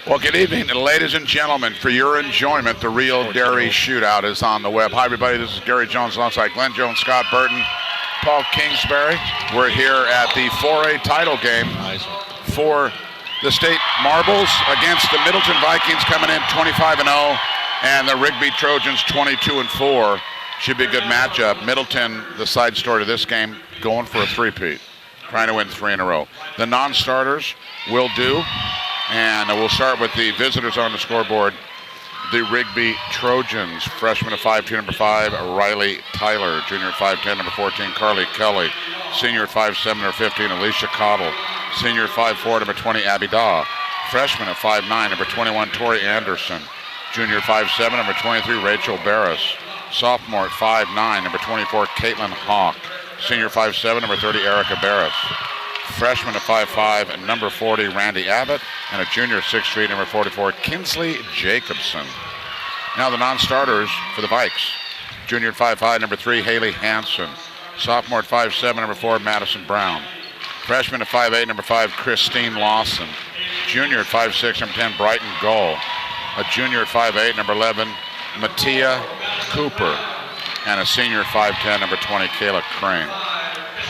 Well, good evening, ladies and gentlemen. For your enjoyment, the Real Dairy Shootout is on the web. Hi, everybody. This is Gary Jones alongside Glenn Jones, Scott Burton, Paul Kingsbury. We're here at the 4A title game for the State Marbles against the Middleton Vikings, coming in 25-0, and the Rigby Trojans 22-4. Should be a good matchup. Middleton, the side story to this game, going for a three-peat, trying to win 3 in a row. The non-starters will do. And we'll start with the visitors on the scoreboard. The Rigby Trojans, freshman at 5'2", number 5, Riley Tyler. Junior at 5'10", number 14, Carly Kelly. Senior at 5'7", number 15, Alicia Cottle. Senior at 5'4", number 20, Abby Daw. Freshman at 5'9", number 21, Tori Anderson. Junior at 5'7", number 23, Rachel Barris. Sophomore at 5'9", number 24, Caitlin Hawk. Senior at 5'7", number 30, Erica Barris. Freshman at 5'5", and number 40, Randy Abbott, and a junior at 6'3", number 44, Kinsley Jacobson. Now the non-starters for the Vikes. Junior at 5'5", number 3, Haley Hansen. Sophomore at 5'7", number 4, Madison Brown. Freshman at 5'8", number 5, Christine Lawson. Junior at 5'6", number 10, Brighton Gull. A junior at 5'8", number 11, Mattia Cooper. And a senior at 5'10", number 20, Kayla Crane.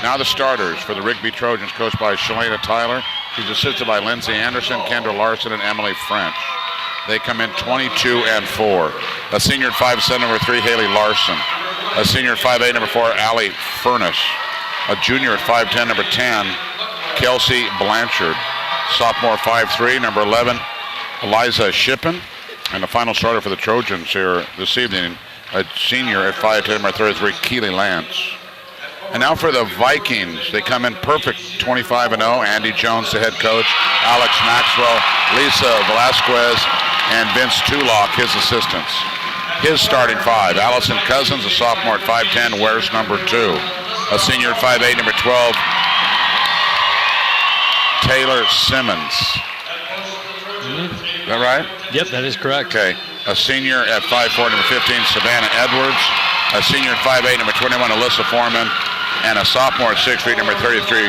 Now the starters for the Rigby Trojans, coached by Shalana Tyler. She's assisted by Lindsay Anderson, Kendra Larson, and Emily French. They come in 22-4. A senior at 5'7", number 3, Haley Larson. A senior at 5'8", number 4, Allie Furnace. A junior at 5'10", number 10, Kelsey Blanchard. Sophomore 5'3", number 11, Eliza Shippen. And the final starter for the Trojans here this evening, a senior at 5'10", number 33, Keely Lance. And now for the Vikings, they come in perfect 25-0. Andy Jones, the head coach, Alex Maxwell, Lisa Velasquez, and Vince Tulock, his assistants. His starting 5, Allison Cousins, a sophomore at 5'10", wears number 2. A senior at 5'8", number 12, Taylor Simmons. Is that right? Yep, that is correct. Okay. A senior at 5'4", number 15, Savannah Edwards. A senior at 5'8", number 21, Alyssa Foreman. And a sophomore at 6'3", number 33,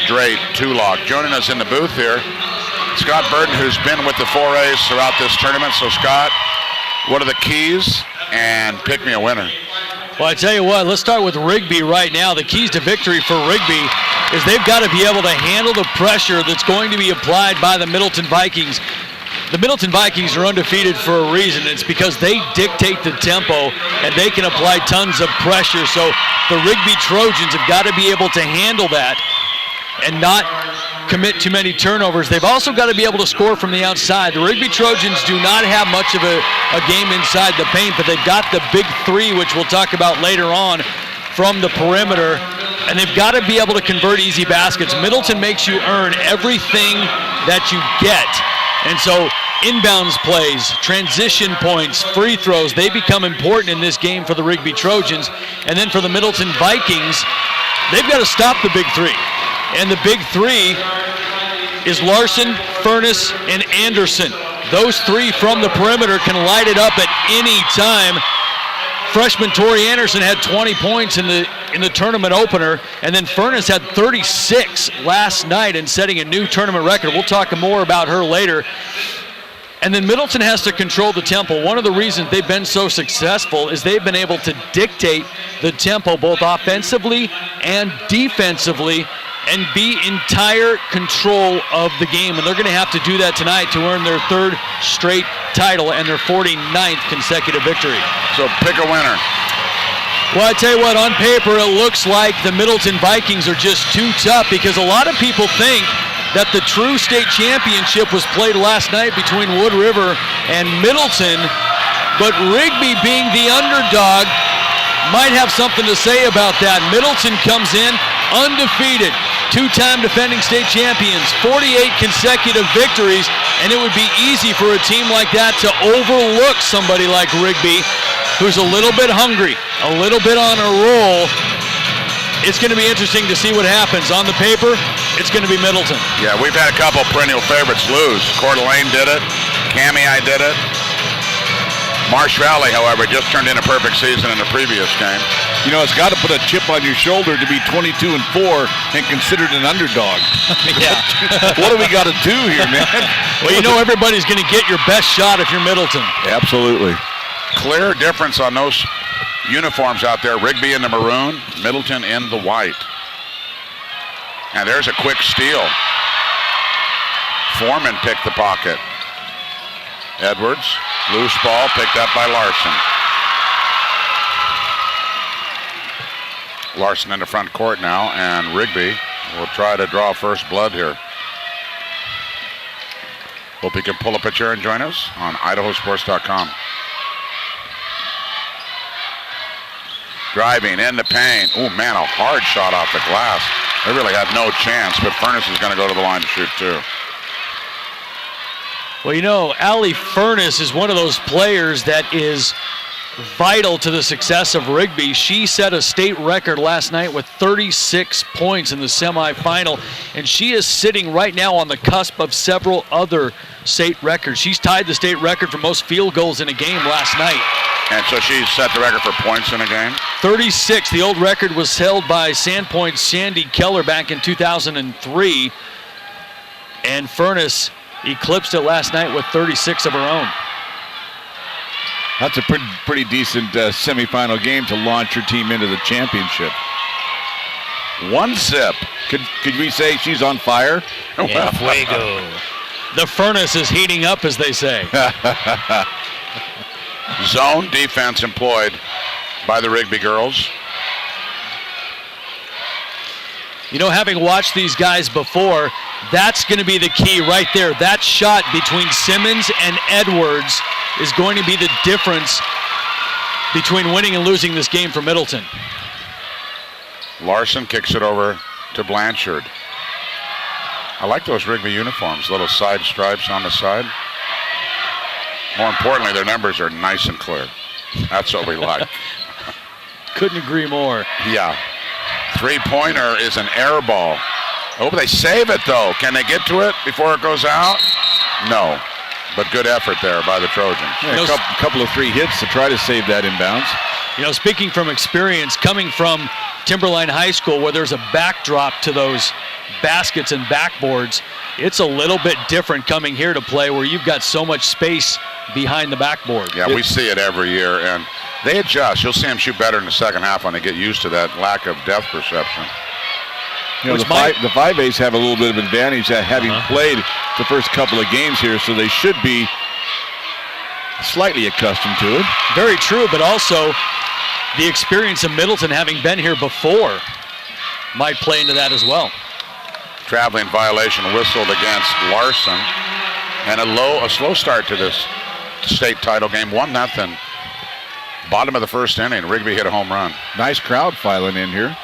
Dre Tulock. Joining us in the booth here, Scott Burton, who's been with the 4As throughout this tournament. So, Scott, what are the keys? And pick me a winner. Well, I tell you what, let's start with Rigby right now. The keys to victory for Rigby is they've got to be able to handle the pressure that's going to be applied by the Middleton Vikings. The Middleton Vikings are undefeated for a reason. It's because they dictate the tempo and they can apply tons of pressure. So the Rigby Trojans have got to be able to handle that and not commit too many turnovers. They've also got to be able to score from the outside. The Rigby Trojans do not have much of a game inside the paint, but they've got the big 3, which we'll talk about later on, from the perimeter. And they've got to be able to convert easy baskets. Middleton makes you earn everything that you get. And so inbounds plays, transition points, free throws, they become important in this game for the Rigby Trojans. And then for the Middleton Vikings, they've got to stop the big 3. And the big 3 is Larson, Furness, and Anderson. Those 3 from the perimeter can light it up at any time. Freshman Tori Anderson had 20 points in the tournament opener, and then Furness had 36 last night and setting a new tournament record. We'll talk more about her later. And then Middleton has to control the tempo. One of the reasons they've been so successful is they've been able to dictate the tempo both offensively and defensively and be entire control of the game. And they're going to have to do that tonight to earn their 3rd straight title and their 49th consecutive victory. So pick a winner. Well, I tell you what, on paper it looks like the Middleton Vikings are just too tough because a lot of people think that the true state championship was played last night between Wood River and Middleton, but Rigby, being the underdog, might have something to say about that. Middleton comes in undefeated, 2-time defending state champions, 48 consecutive victories, and it would be easy for a team like that to overlook somebody like Rigby, who's a little bit hungry, a little bit on a roll. It's going to be interesting to see what happens. On the paper, it's going to be Middleton. Yeah, we've had a couple perennial favorites lose. Coeur d'Alene did it. Cammy did it. Marsh Valley, however, just turned in a perfect season in the previous game. You know, it's got to put a chip on your shoulder to be 22-4 and considered an underdog. Yeah. What do we got to do here, man? Well, you know everybody's going to get your best shot if you're Middleton. Absolutely. Clear difference on those uniforms out there. Rigby in the maroon, Middleton in the white. And there's a quick steal. Foreman picked the pocket. Edwards, loose ball picked up by Larson. Larson in the front court now, and Rigby will try to draw first blood here. Hope you can pull up a chair and join us on idahosports.com. Driving in the paint. Oh, man, a hard shot off the glass. They really had no chance, but Furness is going to go to the line to shoot, too. Well, you know, Allie Furness is one of those players that is vital to the success of Rigby. She set a state record last night with 36 points in the semifinal, and she is sitting right now on the cusp of several other state records. She's tied the state record for most field goals in a game last night. And so she set the record for points in a game? 36. The old record was held by Sandpoint's Sandy Keller back in 2003, and Furness eclipsed it last night with 36 of her own. That's a pretty decent semifinal game to launch your team into the championship. One zip. Could we say she's on fire? En fuego. The furnace is heating up, as they say. Zone defense employed by the Rigby girls. You know, having watched these guys before, that's going to be the key right there. That shot between Simmons and Edwards is going to be the difference between winning and losing this game for Middleton. Larson kicks it over to Blanchard. I like those Rigby uniforms, little side stripes on the side. More importantly, their numbers are nice and clear. That's what we like. Couldn't agree more. Yeah. Three-pointer is an air ball. Oh, they save it, though. Can they get to it before it goes out? No. But good effort there by the Trojans. Yeah, a couple of three hits to try to save that inbounds. You know, speaking from experience, coming from Timberline High School where there's a backdrop to those baskets and backboards, it's a little bit different coming here to play where you've got so much space behind the backboard. Yeah, we see it every year, and they adjust. You'll see them shoot better in the second half when they get used to that lack of depth perception. You know, the 5A's have a little bit of advantage at having played the first couple of games here, so they should be slightly accustomed to it. Very true, but also the experience of Middleton having been here before might play into that as well. Traveling violation whistled against Larson, and a slow start to this state title game, 1-0. Bottom of the first inning, Rigby hit a home run. Nice crowd filing in here.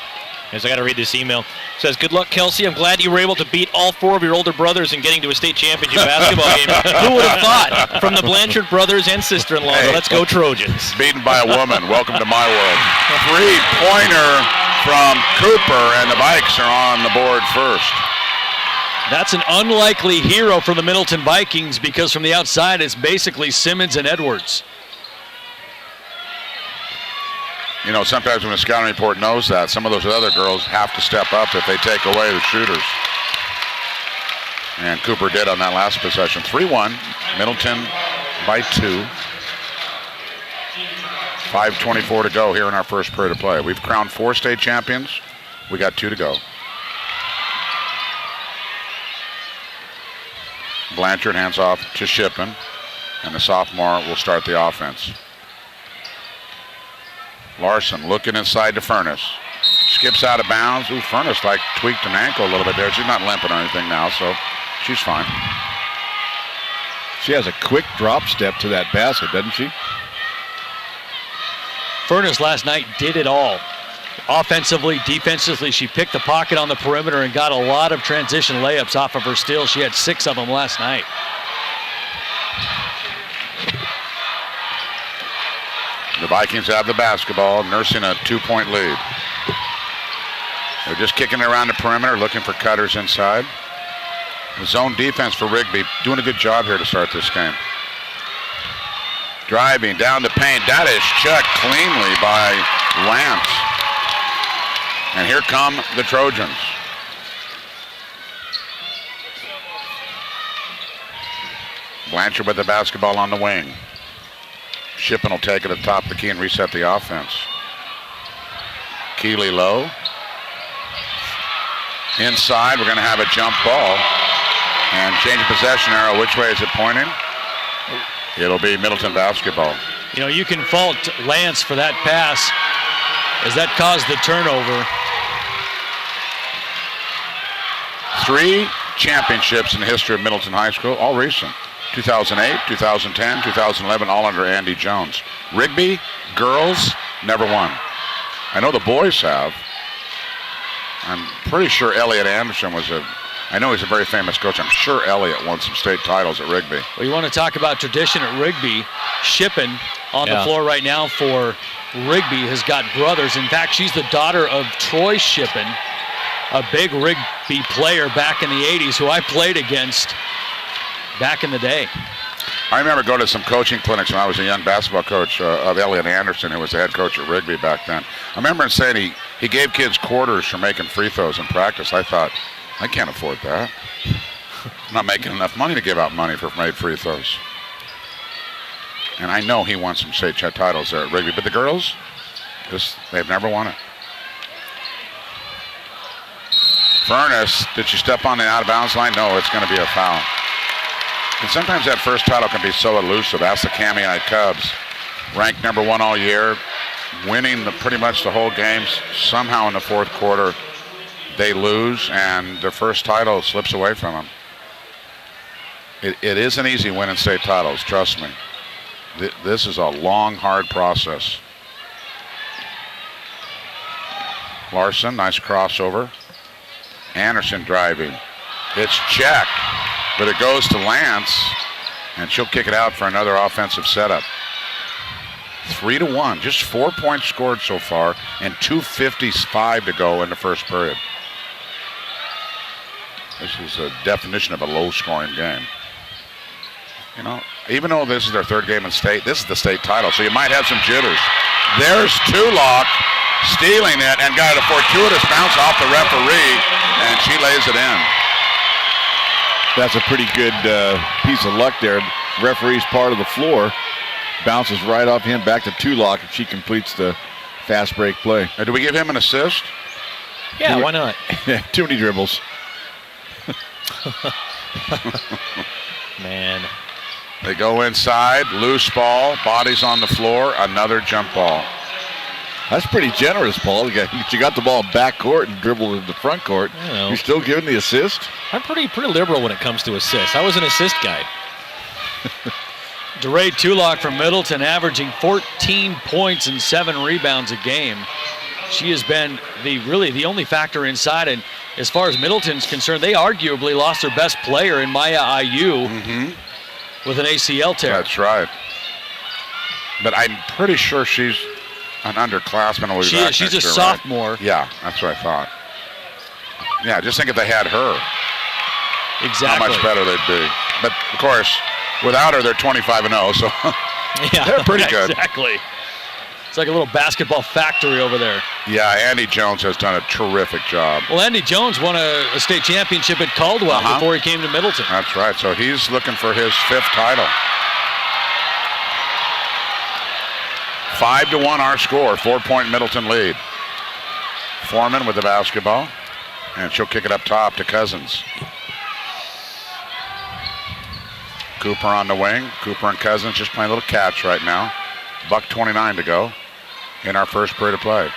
Yes, I got to read this email. It says, good luck, Kelsey. I'm glad you were able to beat all four of your older brothers in getting to a state championship basketball game. Who would have thought? From the Blanchard brothers and sister-in-law. Hey, let's go Trojans. Beaten by a woman. Welcome to my world. Three-pointer from Cooper, and the Vikes are on the board first. That's an unlikely hero for the Middleton Vikings because from the outside it's basically Simmons and Edwards. You know, sometimes when the scouting report knows that, some of those other girls have to step up if they take away the shooters. And Cooper did on that last possession. 3-1, Middleton by 2. 5:24 to go here in our first period of play. We've crowned 4 state champions. We got 2 to go. Blanchard hands off to Shippen, and the sophomore will start the offense. Larson looking inside to Furness. Skips out of bounds. Ooh, Furness tweaked an ankle a little bit there. She's not limping or anything now, so she's fine. She has a quick drop step to that basket, doesn't she? Furness last night did it all. Offensively, defensively, she picked the pocket on the perimeter and got a lot of transition layups off of her steal. She had 6 of them last night. The Vikings have the basketball, nursing a 2-point lead. They're just kicking it around the perimeter, looking for cutters inside. The zone defense for Rigby, doing a good job here to start this game. Driving down the paint, that is checked cleanly by Lance. And here come the Trojans. Blanchard with the basketball on the wing. Shippen will take it at the top of the key and reset the offense. Keeley low. Inside, we're going to have a jump ball. And change of possession arrow. Which way is it pointing? It'll be Middleton basketball. You know, you can fault Lance for that pass as that caused the turnover. 3 championships in the history of Middleton High School, all recent. 2008, 2010, 2011, all under Andy Jones. Rigby, girls, never won. I know the boys have. I'm pretty sure Elliot Anderson I know he's a very famous coach. I'm sure Elliot won some state titles at Rigby. Well, you want to talk about tradition at Rigby. Shippen on the floor right now for Rigby has got brothers. In fact, she's the daughter of Troy Shippen, a big Rigby player back in the 80s who I played against back in the day. I remember going to some coaching clinics when I was a young basketball coach of Elliot Anderson, who was the head coach at Rigby back then. I remember him saying he gave kids quarters for making free throws in practice. I thought, I can't afford that. I'm not making enough money to give out money for made free throws. And I know he won some state titles there at Rigby, but the girls, they've never won it. Furness, did she step on the out-of-bounds line? No, it's going to be a foul. And sometimes that first title can be so elusive. Ask the Cami Cubs, ranked number 1 all year, winning pretty much the whole games. Somehow in the fourth quarter, they lose, and their first title slips away from them. It isn't easy winning state titles, trust me. This is a long, hard process. Larson, nice crossover. Anderson driving. It's checked, but it goes to Lance, and she'll kick it out for another offensive setup. 3-1, just 4 points scored so far, and 2:55 to go in the first period. This is a definition of a low-scoring game. You know, even though this is their 3rd game in state, this is the state title, so you might have some jitters. There's Tulloch stealing it and got a fortuitous bounce off the referee, and she lays it in. That's a pretty good piece of luck there. Referee's part of the floor. Bounces right off him back to Tulloch, and she completes the fast break play. Do we give him an assist? Yeah, why not? Too many dribbles. Man. They go inside, loose ball, bodies on the floor, another jump ball. That's pretty generous, Paul. You got the ball back court and dribbled into the front court. You're still giving the assist? I'm pretty liberal when it comes to assists. I was an assist guy. DeRay Tulloch from Middleton averaging 14 points and 7 rebounds a game. She has been the only factor inside, and as far as Middleton's concerned, they arguably lost their best player in Maya Ayu with an ACL tear. That's right. But I'm pretty sure she's an underclassman. She's a sophomore. Right? Yeah, that's what I thought. Yeah, just think if they had her. Exactly. How much better they'd be. But, of course, without her, they're 25-0, so yeah, they're pretty good. Exactly. It's like a little basketball factory over there. Yeah, Andy Jones has done a terrific job. Well, Andy Jones won a state championship at Caldwell before he came to Middleton. That's right. So he's looking for his 5th title. 5-1 our score. 4-point Middleton lead. Foreman with the basketball. And she'll kick it up top to Cousins. Cooper on the wing. Cooper and Cousins just playing a little catch right now. $1:29 to go in our first period of play.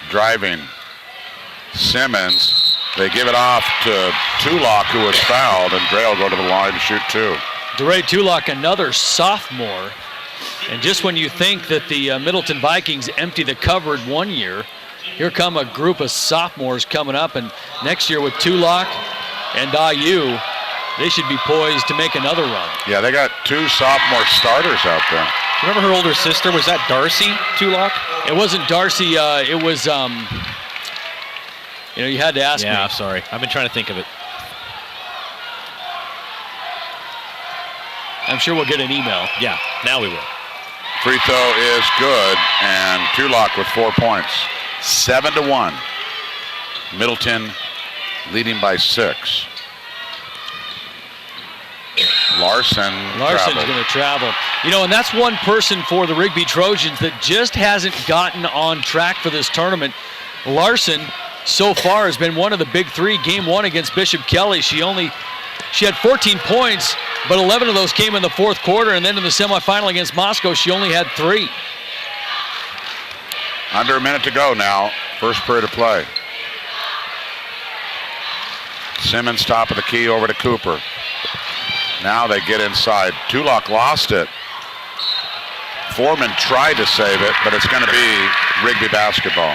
Driving. Simmons. They give it off to Tulloch, who was fouled, and Gray will go to the line to shoot 2. DeRay Tulloch, another sophomore. And just when you think that the Middleton Vikings empty the cupboard one year, here come a group of sophomores coming up, and next year with Tulloch and IU, they should be poised to make another run. Yeah, they got 2 sophomore starters out there. Remember her older sister? Was that Darcy Tulloch? It wasn't Darcy. It was, you had to ask me. Yeah, sorry. I've been trying to think of it. I'm sure we'll get an email. Yeah, now we will. Free throw is good, and Tulloch with 4 points. 7-1. Middleton leading by 6. Larson's going to travel. You know, and that's one person for the Rigby Trojans that just hasn't gotten on track for this tournament. Larson, so far, has been one of the big three. Game 1 against Bishop Kelly, she had 14 points, but 11 of those came in the fourth quarter, and then in the semifinal against Moscow, she only had 3. Under a minute to go now. First period of play. Simmons top of the key over to Cooper. Now they get inside. Tulloch lost it. Foreman tried to save it, but it's going to be Rigby basketball.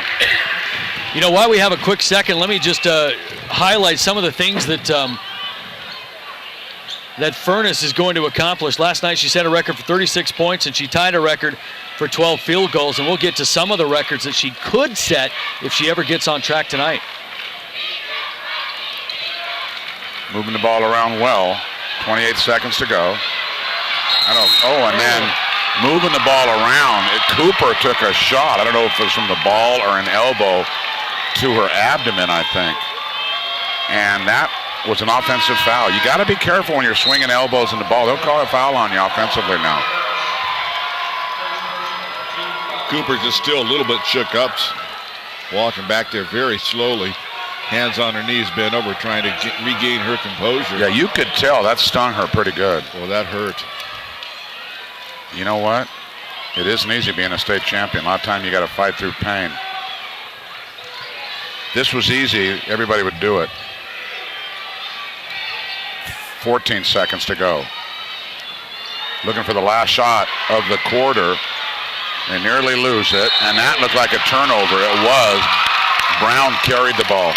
You know, while we have a quick second, let me just highlight some of the things that that Furness is going to accomplish. Last night she set a record for 36 points, and she tied a record for 12 field goals, and we'll get to some of the records that she could set if she ever gets on track tonight. Moving the ball around well. 28 seconds to go. And then moving the ball around. Cooper took a shot. I don't know if it was from the ball or an elbow to her abdomen, I think. And that was an offensive foul. You got to be careful when you're swinging elbows in the ball. They'll call a foul on you offensively now. Cooper just still a little bit shook up, walking back there very slowly. Hands on her knees, bent over, trying to regain her composure. Yeah, you could tell that stung her pretty good. Well, that hurt. You know what? It isn't easy being a state champion. A lot of time you got to fight through pain. This was easy. Everybody would do it. 14 seconds to go. Looking for the last shot of the quarter. They nearly lose it, and that looked like a turnover. It was. Brown carried the ball.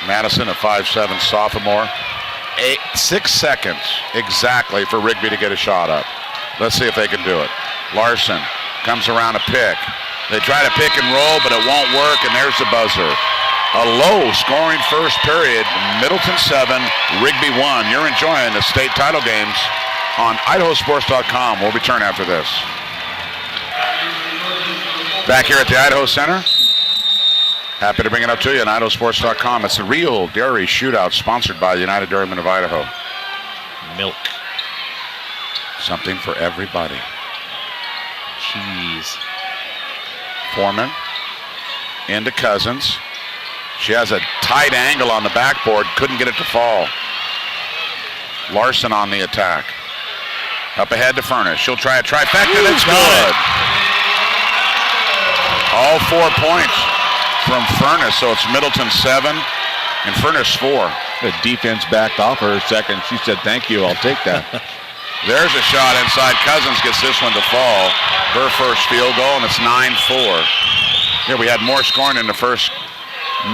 Madison, a 5'7" sophomore. 6 seconds exactly for Rigby to get a shot up. Let's see if they can do it. Larson comes around a pick. They try to pick and roll, but it won't work, and there's the buzzer. A low-scoring first period. Middleton 7, Rigby 1. You're enjoying the state title games on idahosports.com. We'll return after this. Back here at the Idaho Center. Happy to bring it up to you on idahosports.com. It's the Real Dairy Shootout, sponsored by the United Dairymen of Idaho. Milk. Something for everybody. Cheese. Foreman into Cousins. She has a tight angle on the backboard. Couldn't get it to fall. Larson on the attack. Up ahead to Furness. She'll try a trifecta. That's good. All 4 points from Furness, so it's Middleton 7 and Furness 4. The defense backed off her a second. She said, "Thank you, I'll take that." There's a shot inside. Cousins gets this one to fall. Her first field goal, and it's 9-4. Yeah, we had more scoring in the first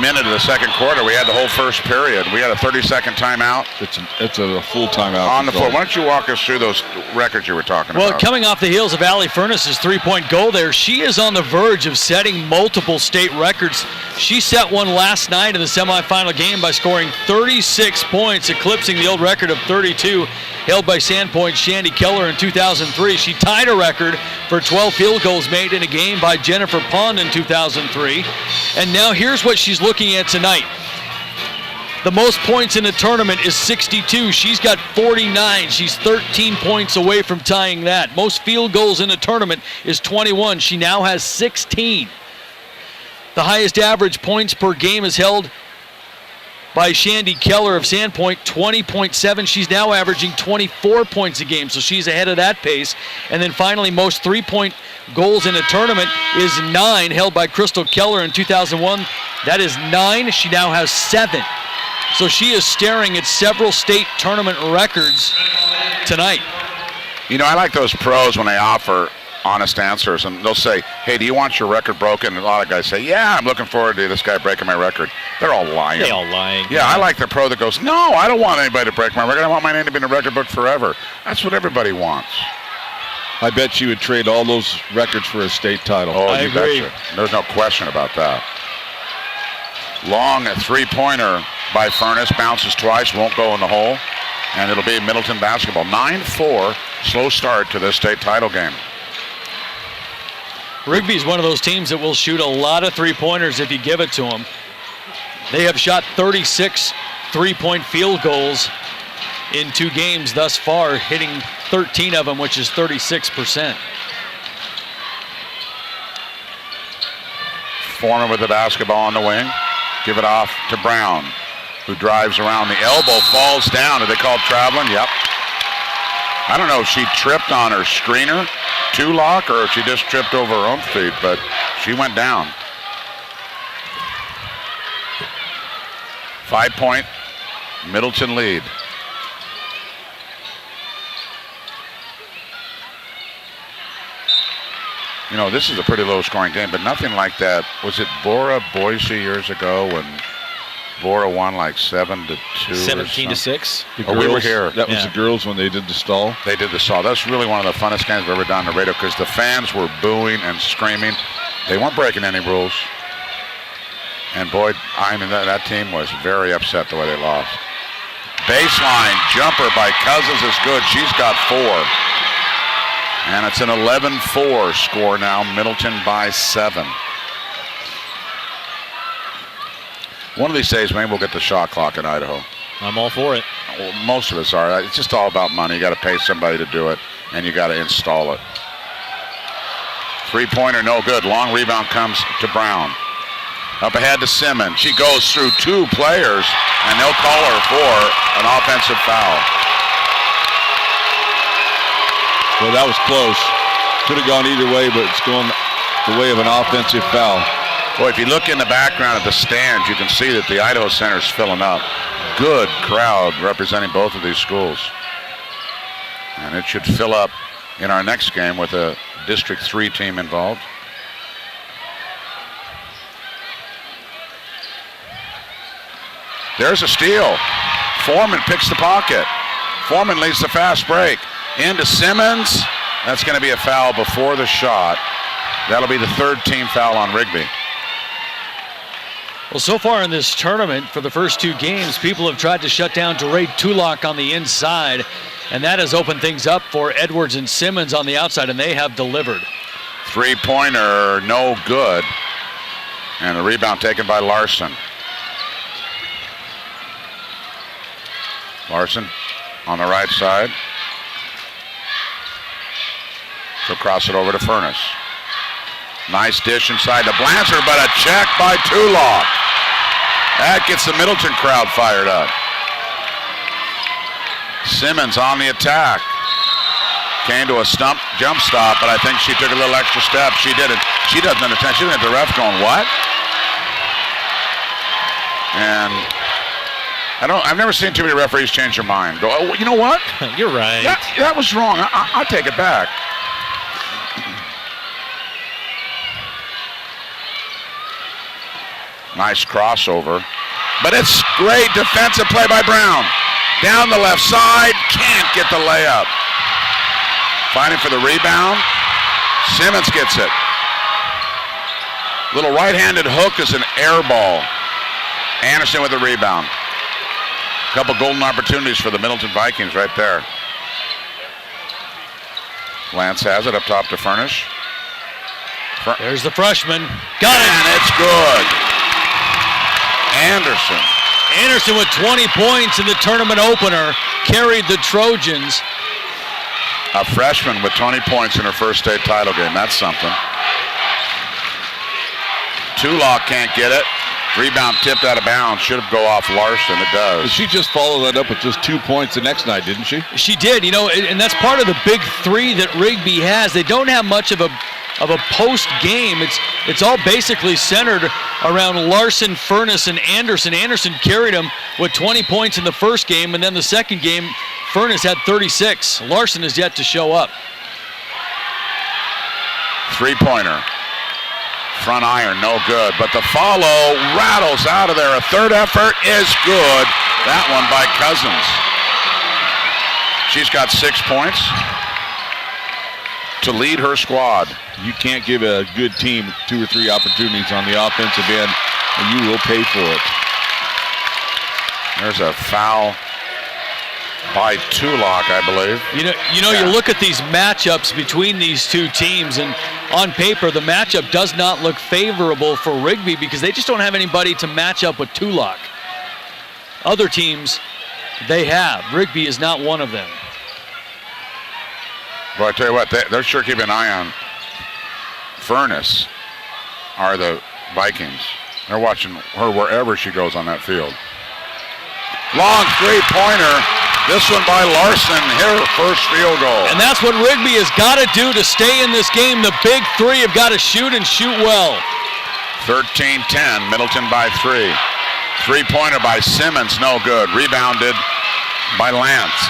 minute of the second quarter. We had the whole first period. We had a 30-second timeout. It's a full timeout. On the floor. Why don't you walk us through those records you were talking about? Well, coming off the heels of Allie Furness's three-point goal there, she is on the verge of setting multiple state records. She set one last night in the semifinal game by scoring 36 points, eclipsing the old record of 32 held by Sandpoint's Shandy Keller in 2003. She tied a record for 12 field goals made in a game by Jennifer Pond in 2003. And now here's what she's looking at tonight. The most points in the tournament is 62. She's got 49. She's 13 points away from tying that. Most field goals in the tournament is 21. She now has 16. The highest average points per game is held by Shandy Keller of Sandpoint, 20.7. She's now averaging 24 points a game, so she's ahead of that pace. And then finally, most three-point goals in a tournament is 9, held by Crystal Keller in 2001. That is 9. She now has 7. So she is staring at several state tournament records tonight. You know, I like those pros when they offer honest answers, and they'll say, "Hey, do you want your record broken?" And a lot of guys say, "Yeah, I'm looking forward to this guy breaking my record." They're all lying. They all lying. Yeah, I like the pro that goes, "No, I don't want anybody to break my record. I want my name to be in the record book forever." That's what everybody wants. I bet she would trade all those records for a state title. Oh, I you agree. betcha. There's no question about that. Long three-pointer by Furness, bounces twice, won't go in the hole, and it'll be Middleton basketball. 9-4 slow start to this state title game. Rigby is one of those teams that will shoot a lot of three-pointers if you give it to them. They have shot 36 three-point field goals in 2 games thus far, hitting 13 of them, which is 36%. Foreman with the basketball on the wing. Give it off to Brown, who drives around the elbow, falls down. Are they called traveling? Yep. I don't know if she tripped on her screener, 2-lock, or if she just tripped over her own feet, but she went down. 5-point Middleton lead. You know, this is a pretty low-scoring game, but nothing like that. Was it Boise years ago when Bora won like 7-2? 17-6. Oh, we were here. That was the girls when they did the stall. They did the stall. That's really one of the funnest games I've ever done on the radio because the fans were booing and screaming. They weren't breaking any rules. And boy, I mean, that team was very upset the way they lost. Baseline jumper by Cousins is good. She's got 4. And it's an 11-4 score now. Middleton by 7. One of these days, maybe we'll get the shot clock in Idaho. I'm all for it. Well, most of us are. It's just all about money. You got to pay somebody to do it, and you got to install it. 3-pointer, no good. Long rebound comes to Brown. Up ahead to Simmons. She goes through 2 players, and they'll call her for an offensive foul. Well, that was close. Could have gone either way, but it's going the way of an offensive foul. Boy, if you look in the background of the stands, you can see that the Idaho Center is filling up. Good crowd representing both of these schools. And it should fill up in our next game with a District 3 team involved. There's a steal. Foreman picks the pocket. Foreman leads the fast break. Into Simmons. That's going to be a foul before the shot. That'll be the 3rd team foul on Rigby. Well, so far in this tournament, for the first 2 games, people have tried to shut down DeRay Tulloch on the inside, and that has opened things up for Edwards and Simmons on the outside, and they have delivered. 3-pointer, no good. And the rebound taken by Larson. Larson on the right side. She'll cross it over to Furness. Nice dish inside to Blanchard, but a check by Tulloch. That gets the Middleton crowd fired up. Simmons on the attack. Came to a jump stop, but I think she took a little extra step. She didn't. She doesn't understand. She didn't have the ref going, what? And I've never seen too many referees change their mind. Go, oh, you know what? You're right. That was wrong. I'll take it back. Nice crossover. But it's great defensive play by Brown. Down the left side. Can't get the layup. Fighting for the rebound. Simmons gets it. Little right-handed hook is an air ball. Anderson with the rebound. A couple golden opportunities for the Middleton Vikings right there. Lance has it up top to Furness. There's the freshman. Got it. And it's good. Anderson with 20 points in the tournament opener carried the Trojans. A freshman with 20 points in her first state title game. That's something. Tulloch can't get it. Rebound tipped out of bounds. Should have go off Larson. It does. She just followed that up with just 2 points the next night, didn't she? She did, you know, and that's part of the big 3 that Rigby has. They don't have much of a post game. It's all basically centered around Larson, Furness, and Anderson. Anderson carried them with 20 points in the first game, and then the second game, Furness had 36. Larson is yet to show up. 3-pointer. Front iron, no good. But the follow rattles out of there. A third effort is good. That one by Cousins. She's got 6 points to lead her squad. You can't give a good team 2 or 3 opportunities on the offensive end, and you will pay for it. There's a foul by Tulloch, I believe. You look at these matchups between these two teams, and on paper, the matchup does not look favorable for Rigby because they just don't have anybody to match up with Tulloch. Other teams, they have. Rigby is not one of them. Well, I tell you what, they're sure keeping an eye on Furness, are the Vikings. They're watching her wherever she goes on that field. Long three-pointer. This one by Larson, her first field goal. And that's what Rigby has got to do to stay in this game. The big three have got to shoot and shoot well. 13-10, Middleton by 3. Three-pointer by Simmons, no good. Rebounded by Lance.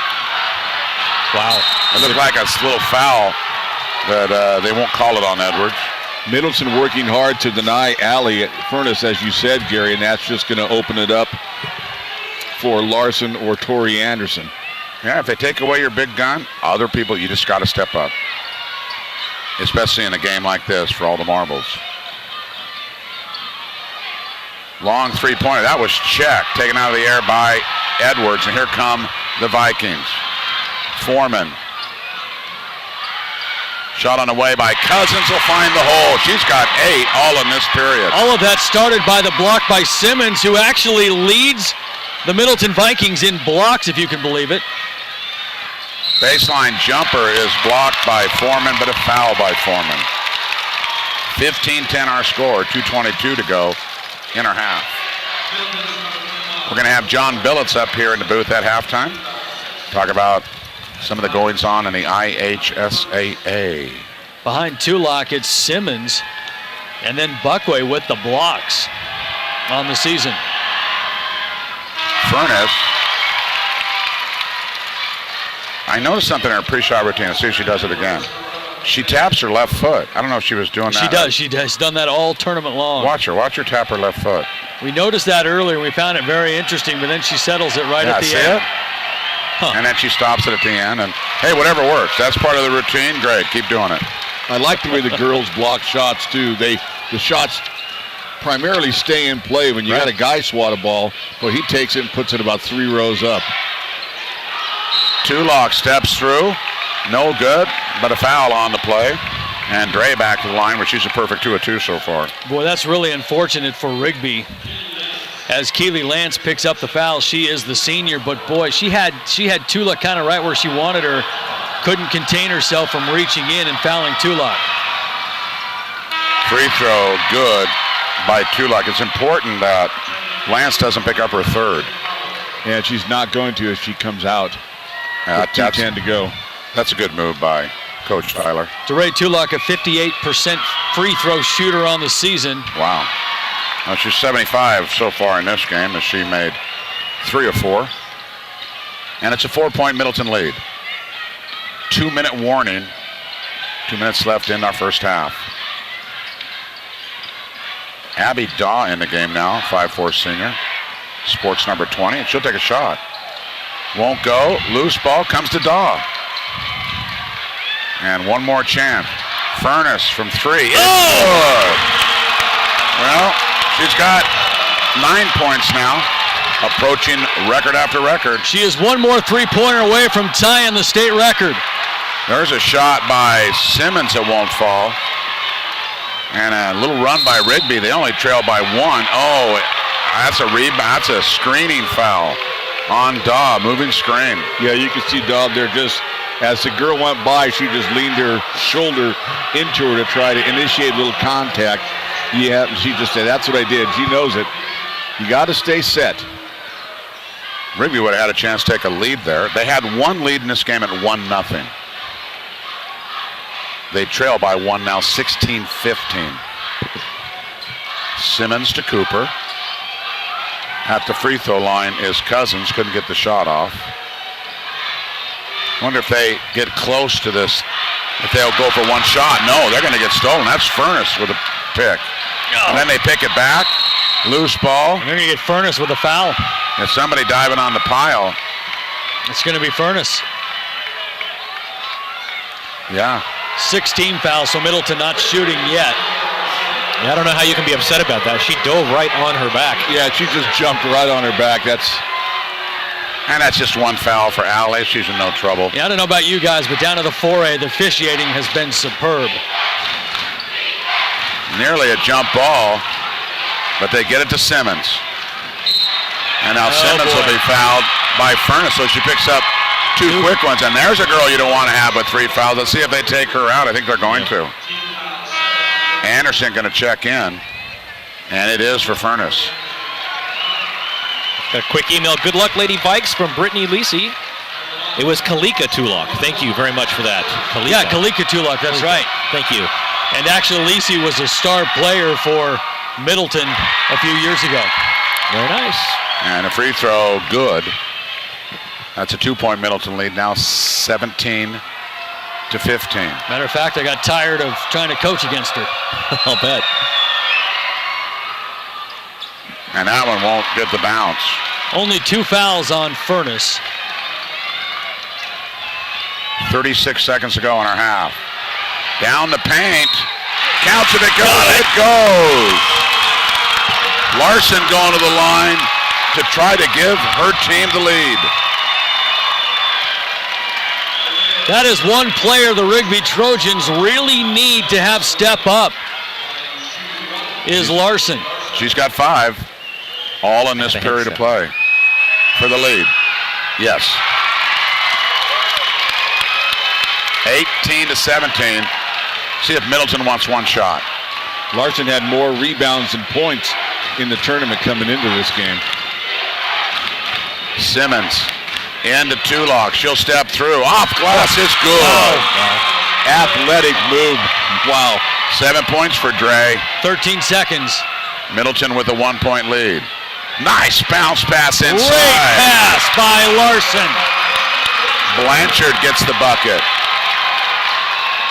Wow. It looked like a little foul, but they won't call it on Edwards. Middleton working hard to deny Allie at Furness, as you said, Gary, and that's just going to open it up for Larson or Tori Anderson. Yeah, if they take away your big gun, other people, you just got to step up. Especially in a game like this for all the marbles. Long three-pointer. That was checked. Taken out of the air by Edwards, and here come the Vikings. Foreman. Shot on the way by Cousins will find the hole. She's got 8 all in this period. All of that started by the block by Simmons, who actually leads the Middleton Vikings in blocks, if you can believe it. Baseline jumper is blocked by Foreman, but a foul by Foreman. 15-10 our score, 2:22 to go in our half. We're going to have John Billets up here in the booth at halftime. Talk about some of the goings on in the IHSAA. Behind Tulloch, it's Simmons, and then Buckway with the blocks on the season. Furness. I noticed something in her pre-shot routine. Let's see if she does it again. She taps her left foot. I don't know if she was doing that. She does. She has done that all tournament long. Watch her tap her left foot. We noticed that earlier, and we found it very interesting, but then she settles it right at the end. Huh. And then she stops it at the end, and hey, whatever works. That's part of the routine. Great, keep doing it. I like the way the girls block shots too. The shots primarily stay in play. When you got a guy swat a ball, well, he takes it and puts it about 3 rows up. Tulloch steps through, no good, but a foul on the play. And Dre back to the line where she's a perfect 2 of 2 so far. Boy, that's really unfortunate for Rigby. As Keely Lance picks up the foul, she is the senior, but boy, she had Tulloch kind of right where she wanted her. Couldn't contain herself from reaching in and fouling Tulloch. Free throw good by Tulloch. It's important that Lance doesn't pick up her third. And she's not going to as she comes out. 2:10 to go. That's a good move by Coach Tyler. DeRay Tulloch, a 58% free throw shooter on the season. Wow. Well, she's 75 so far in this game as she made 3 of 4. And it's a 4-point Middleton lead. 2-minute warning. 2 minutes left in our first half. Abby Daw in the game now, 5'4" senior. Sports number 20, and she'll take a shot. Won't go. Loose ball comes to Daw. And one more chance. Furness from 3. It's good. Well, she's got 9 points now, approaching record after record. She is one more three-pointer away from tying the state record. There's a shot by Simmons that won't fall. And a little run by Rigby. They only trail by 1. Oh, that's a rebound. That's a screening foul on Daw, moving screen. Yeah, you can see Daw there just as the girl went by, she just leaned her shoulder into her to try to initiate a little contact. Yeah, she just said, that's what I did. She knows it. You got to stay set. Rigby would have had a chance to take a lead there. They had 1 lead in this game at 1-0. They trail by 1 now, 16-15. Simmons to Cooper. At the free throw line is Cousins. Couldn't get the shot off. Wonder if they get close to this, if they'll go for 1 shot. No, they're going to get stolen. That's Furness with a pick. And then they pick it back. Loose ball. They're going to get Furness with a foul. There's somebody diving on the pile. It's going to be Furness. Yeah. 16 fouls, so Middleton not shooting yet. I don't know how you can be upset about that. She dove right on her back. Yeah, she just jumped right on her back. That's And that's just one foul for Allie. She's in no trouble. Yeah, I don't know about you guys, but down to the 4A, the officiating has been superb. Nearly a jump ball, but they get it to Simmons. And now Simmons will be fouled by Furness, so she picks up two quick ones. And there's a girl you don't want to have with 3 fouls. Let's see if they take her out. I think they're going to. Anderson going to check in, and it is for Furness. Got a quick email. Good luck, Lady Vikes, from Brittany Lisi. It was Kalika Tulok. Thank you very much for that. Kalika. Yeah, Kalika Tulok, that's right. Thank you. And actually, Lisi was a star player for Middleton a few years ago. Very nice. And a free throw, good. That's a 2-point Middleton lead, now 17-15. Matter of fact, I got tired of trying to coach against her. I'll bet. And that one won't get the bounce. Only 2 fouls on Furness. 36 seconds to go in our half. Down the paint. Counts if it goes. It goes. Larson going to the line to try to give her team the lead. That is one player the Rigby Trojans really need to have step up, is Larson. She's got 5, all in this period of play for the lead. Yes. 18-17. See if Middleton wants one shot. Larson had more rebounds and points in the tournament coming into this game. Simmons into Tulok. She'll step through. Off glass is good. Wow. Athletic move. Wow. 7 points for Dre. 13 seconds. Middleton with a 1-point lead. Nice bounce pass inside. Great pass by Larson. Blanchard gets the bucket.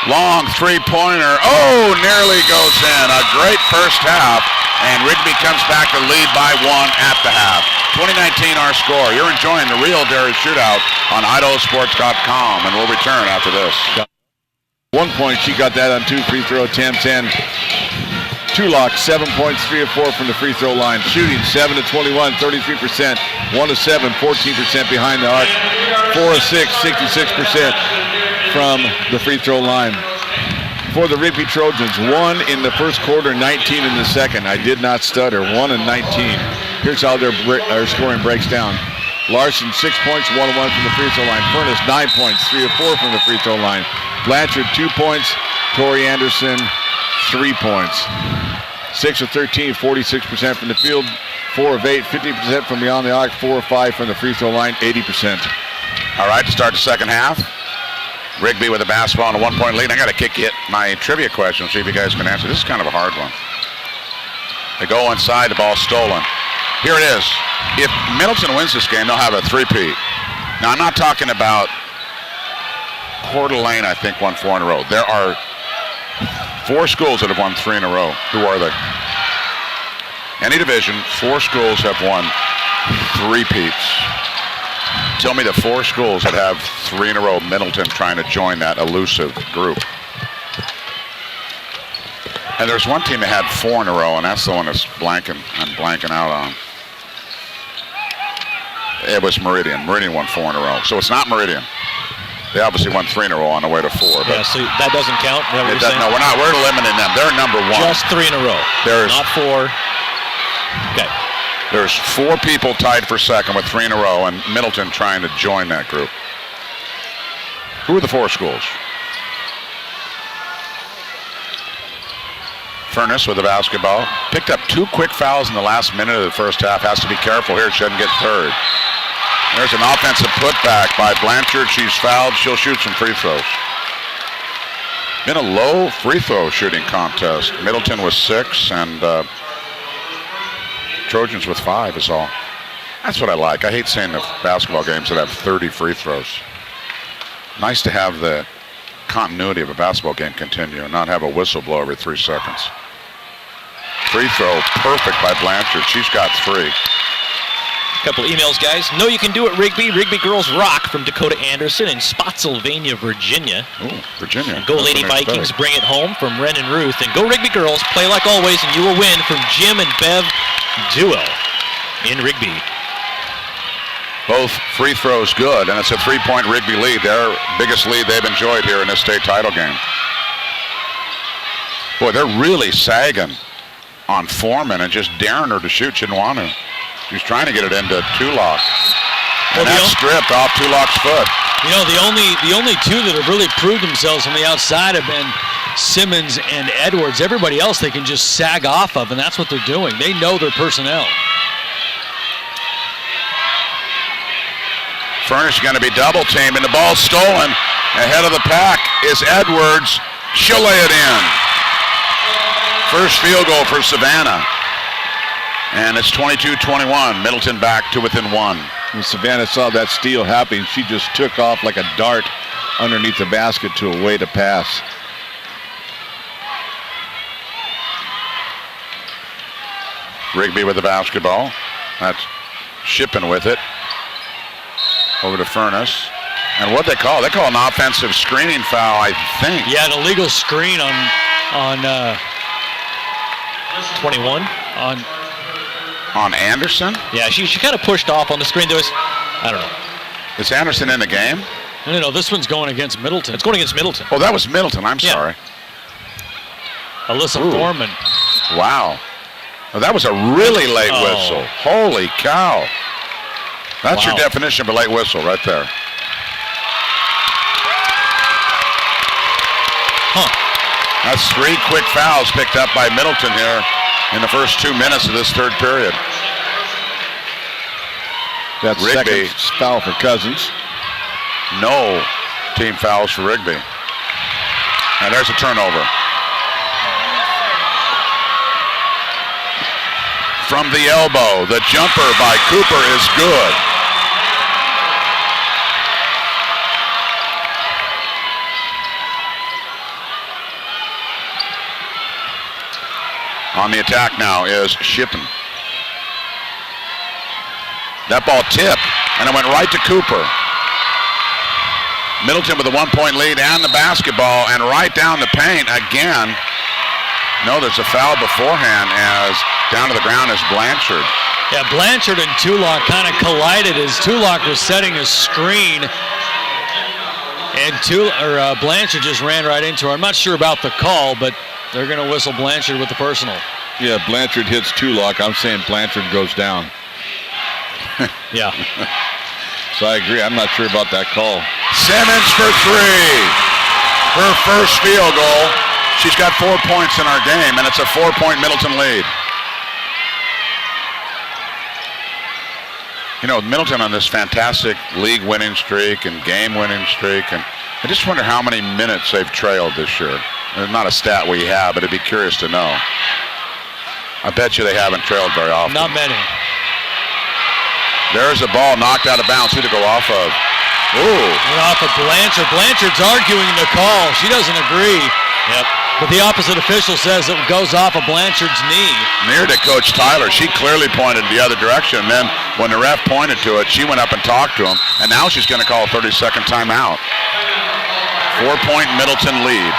Long 3-pointer. Oh, nearly goes in. A great first half. And Rigby comes back to lead by 1 at the half. 2019 our score. You're enjoying the Real Dairy Shootout on idosports.com, and we'll return after this. 1 point, she got that on 2 free throw attempts, and Tulok, 7 points, 3 of 4 from the free throw line. Shooting 7 of 21, 33%, 1 of 7, 14% behind the arc, 4 of 6, 66% from the free throw line. For the Rigby Trojans, 1 in the first quarter, 19 in the second. I did not stutter, 1 and 19. Here's how their scoring breaks down. Larson, 6 points, 1 of 1 from the free throw line. Furness, 9 points, 3 of 4 from the free throw line. Blanchard, 2 points. Tori Anderson, 3 points. 6 of 13, 46% from the field. 4 of 8, 50% from beyond the arc. 4 of 5 from the free throw line, 80%. All right, to start the second half. Rigby with a basketball and a 1-point lead. I got to kick you my trivia question, see if you guys can answer. This is kind of a hard one. They go inside, the ball stolen. Here it is. If Middleton wins this game, they'll have a 3-peat. Now, I'm not talking about Coeur d'Alene, I think, won 4 in a row. There are 4 schools that have won 3 in a row. Who are they? Any division, 4 schools have won 3-peats. Tell me the 4 schools that have 3 in a row. Middleton trying to join that elusive group. And there's one team that had 4 in a row, and that's the one that's I'm blanking out on. It was Meridian. Meridian won 4 in a row. So it's not Meridian. They obviously won 3 in a row on the way to 4. But yeah, so that doesn't count? Is that what you're saying? No, we're not. We're eliminating them. They're number 1. Just 3 in a row. Not 4. Okay. There's 4 people tied for second with 3 in a row, and Middleton trying to join that group. Who are the 4 schools? Furness with the basketball. Picked up 2 quick fouls in the last minute of the first half. Has to be careful here. She doesn't get third. There's an offensive putback by Blanchard. She's fouled. She'll shoot some free throws. Been a low free throw shooting contest. Middleton with 6 and Trojans with 5 is all. That's what I like. I hate seeing the basketball games that have 30 free throws. Nice to have the continuity of a basketball game continue and not have a whistle blow every 3 seconds. Free throw, perfect by Blanchard. She's got 3. Couple emails, guys. Know you can do it, Rigby. Rigby Girls Rock from Dakota Anderson in Spotsylvania, Virginia. Ooh, Virginia. And go Lady Vikings, bring it home from Ren and Ruth. And go Rigby Girls, play like always, and you will win from Jim and Bev Duo in Rigby. Both free throws good, and it's a 3-point Rigby lead, their biggest lead they've enjoyed here in this state title game. Boy, they're really sagging on Foreman and just daring her to shoot. She didn't want to. She's trying to get it into Tulloch. And that's stripped off Tulloch's foot. You know, the only two that have really proved themselves from the outside have been Simmons and Edwards. Everybody else they can just sag off of, and that's what they're doing. They know their personnel. Furnish going to be double teamed, and the ball's stolen. Ahead of the pack is Edwards. She'll lay it in. First field goal for Savannah. And it's 22-21. Middleton back to within one. When Savannah saw that steal happening, she just took off like a dart underneath the basket to a way to pass. Rigby with the basketball. That's Shippen with it. Over to Furnace. And what they call? They call an offensive screening foul, I think. Yeah, an illegal screen on 21. On Anderson? Yeah, she kind of pushed off on the screen. There was, I don't know. Is Anderson in the game? No, this one's going against Middleton. It's going against Middleton. Oh, that was Middleton. I'm sorry. Alyssa Foreman. Wow. Oh, that was a really late whistle. Holy cow. That's your definition of a late whistle right there. That's 3 quick fouls picked up by Middleton here in the first 2 minutes of this third period. That's Rigby. Second foul for Cousins. No team fouls for Rigby. And there's a turnover. From the elbow, the jumper by Cooper is good. On the attack now is Shippen. That ball tipped, and it went right to Cooper. Middleton with a 1-point lead and the basketball, and right down the paint again. No, there's a foul beforehand as down to the ground is Blanchard. Yeah, Blanchard and Tulloch kind of collided as Tulloch was setting a screen, and Blanchard just ran right into her. I'm not sure about the call, but they're going to whistle Blanchard with the personal. Yeah, Blanchard hits Tulloch. I'm saying Blanchard goes down. Yeah. So I agree. I'm not sure about that call. Simmons for 3. Her first field goal. She's got 4 points in our game, and it's a 4-point Middleton lead. You know, Middleton on this fantastic league winning streak and game winning streak, and I just wonder how many minutes they've trailed this year. It's not a stat we have, but I'd be curious to know. I bet you they haven't trailed very often. Not many. There's a ball knocked out of bounds. Who to go off of? Ooh. Went off of Blanchard. Blanchard's arguing the call. She doesn't agree. Yep. But the opposite official says it goes off of Blanchard's knee. Near to Coach Tyler. She clearly pointed the other direction. And then when the ref pointed to it, she went up and talked to him. And now she's going to call a 30-second timeout. 4-point Middleton lead.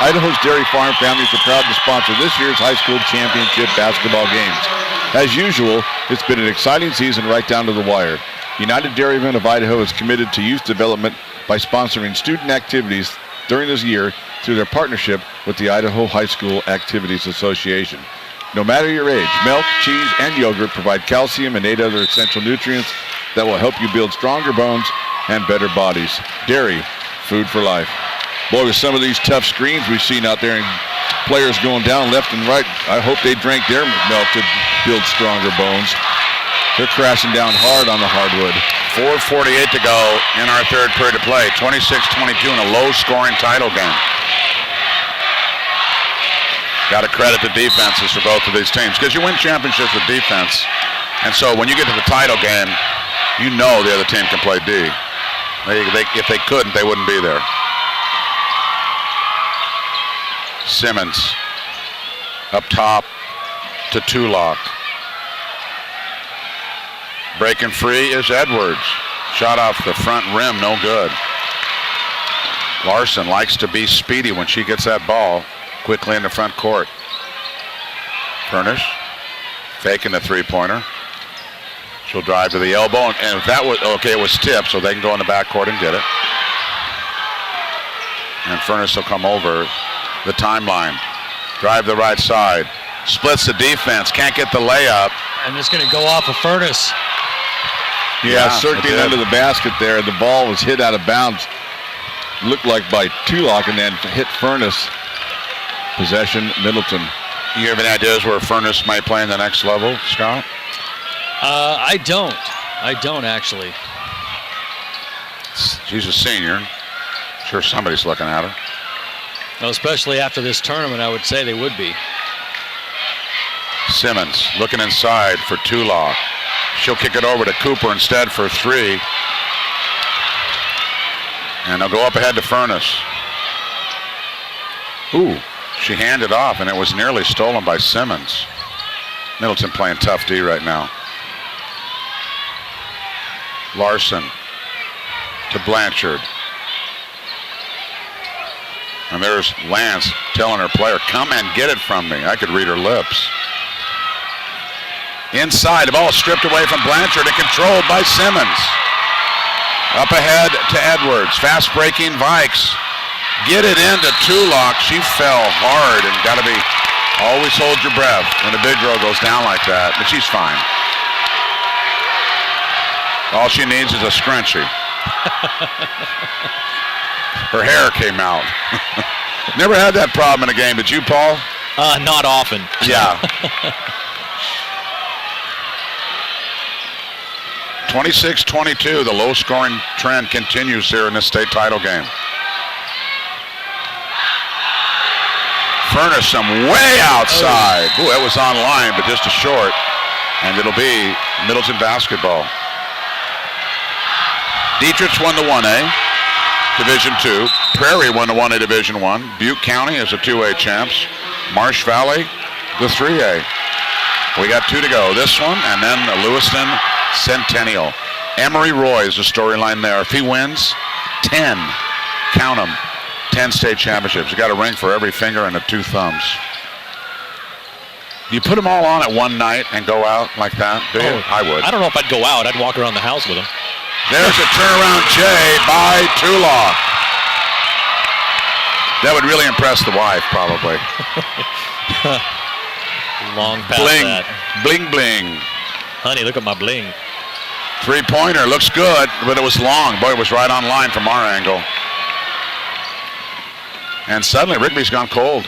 Idaho's Dairy Farm families are proud to sponsor this year's high school championship basketball games. As usual, it's been an exciting season right down to the wire. United Dairymen of Idaho is committed to youth development by sponsoring student activities during this year through their partnership with the Idaho High School Activities Association. No matter your age, milk, cheese, and yogurt provide calcium and 8 other essential nutrients that will help you build stronger bones and better bodies. Dairy, food for life. Boy, with some of these tough screens we've seen out there and players going down left and right, I hope they drank their milk to build stronger bones. They're crashing down hard on the hardwood. 4:48 to go in our third period of play. 26-22 in a low-scoring title game. Got to credit the defenses for both of these teams because you win championships with defense. And so when you get to the title game, you know the other team can play D. If they couldn't, they wouldn't be there. Simmons up top to Tulloch. Breaking free is Edwards. Shot off the front rim, no good. Larson likes to be speedy when she gets that ball quickly in the front court. Furnish faking the three-pointer. She'll drive to the elbow, and if that was, okay, it was tipped, so they can go in the backcourt and get it. And Furness will come over the timeline. Drive the right side. Splits the defense, can't get the layup. And it's going to go off of Furness. Yeah, circling under the basket there. The ball was hit out of bounds. Looked like by Tulloch and then hit Furness. Possession, Middleton. You have any ideas where Furness might play in the next level, Scott? I don't actually. She's a senior. Sure somebody's looking at her. Well, especially after this tournament, I would say they would be. Simmons looking inside for Tulloch. She'll kick it over to Cooper instead for 3. And they'll go up ahead to Furness. Ooh, she handed off, and it was nearly stolen by Simmons. Middleton playing tough D right now. Larson to Blanchard. And there's Lance telling her player, come and get it from me. I could read her lips. Inside, the ball stripped away from Blanchard and controlled by Simmons. Up ahead to Edwards. Fast breaking Vikes. Get it into Tulloch. She fell hard and got to be, always hold your breath when a big girl goes down like that. But she's fine. All she needs is a scrunchie. Her hair came out. Never had that problem in a game, did you, Paul? Not often. Yeah. 26-22, the low-scoring trend continues here in this state title game. Furness some way outside. Ooh, it was on line, but just a short. And it'll be Middleton basketball. Dietrich's won the 1A, Division II. Prairie won the 1A, Division I. Butte County is the 2A champs. Marsh Valley, the 3A. We got 2 to go. This one, and then Lewiston Centennial. Emory Roy is the storyline there. If he wins, 10, count them, 10 state championships. You got a ring for every finger and the 2 thumbs. You put them all on at one night and go out like that, do you? I would. I don't know if I'd go out. I'd walk around the house with them. There's a turnaround J by Tulloch. That would really impress the wife, probably. Long past Bling, that. bling, bling. Honey, look at my bling. 3-pointer, looks good, but it was long. Boy, it was right on line from our angle. And suddenly, Rigby's gone cold.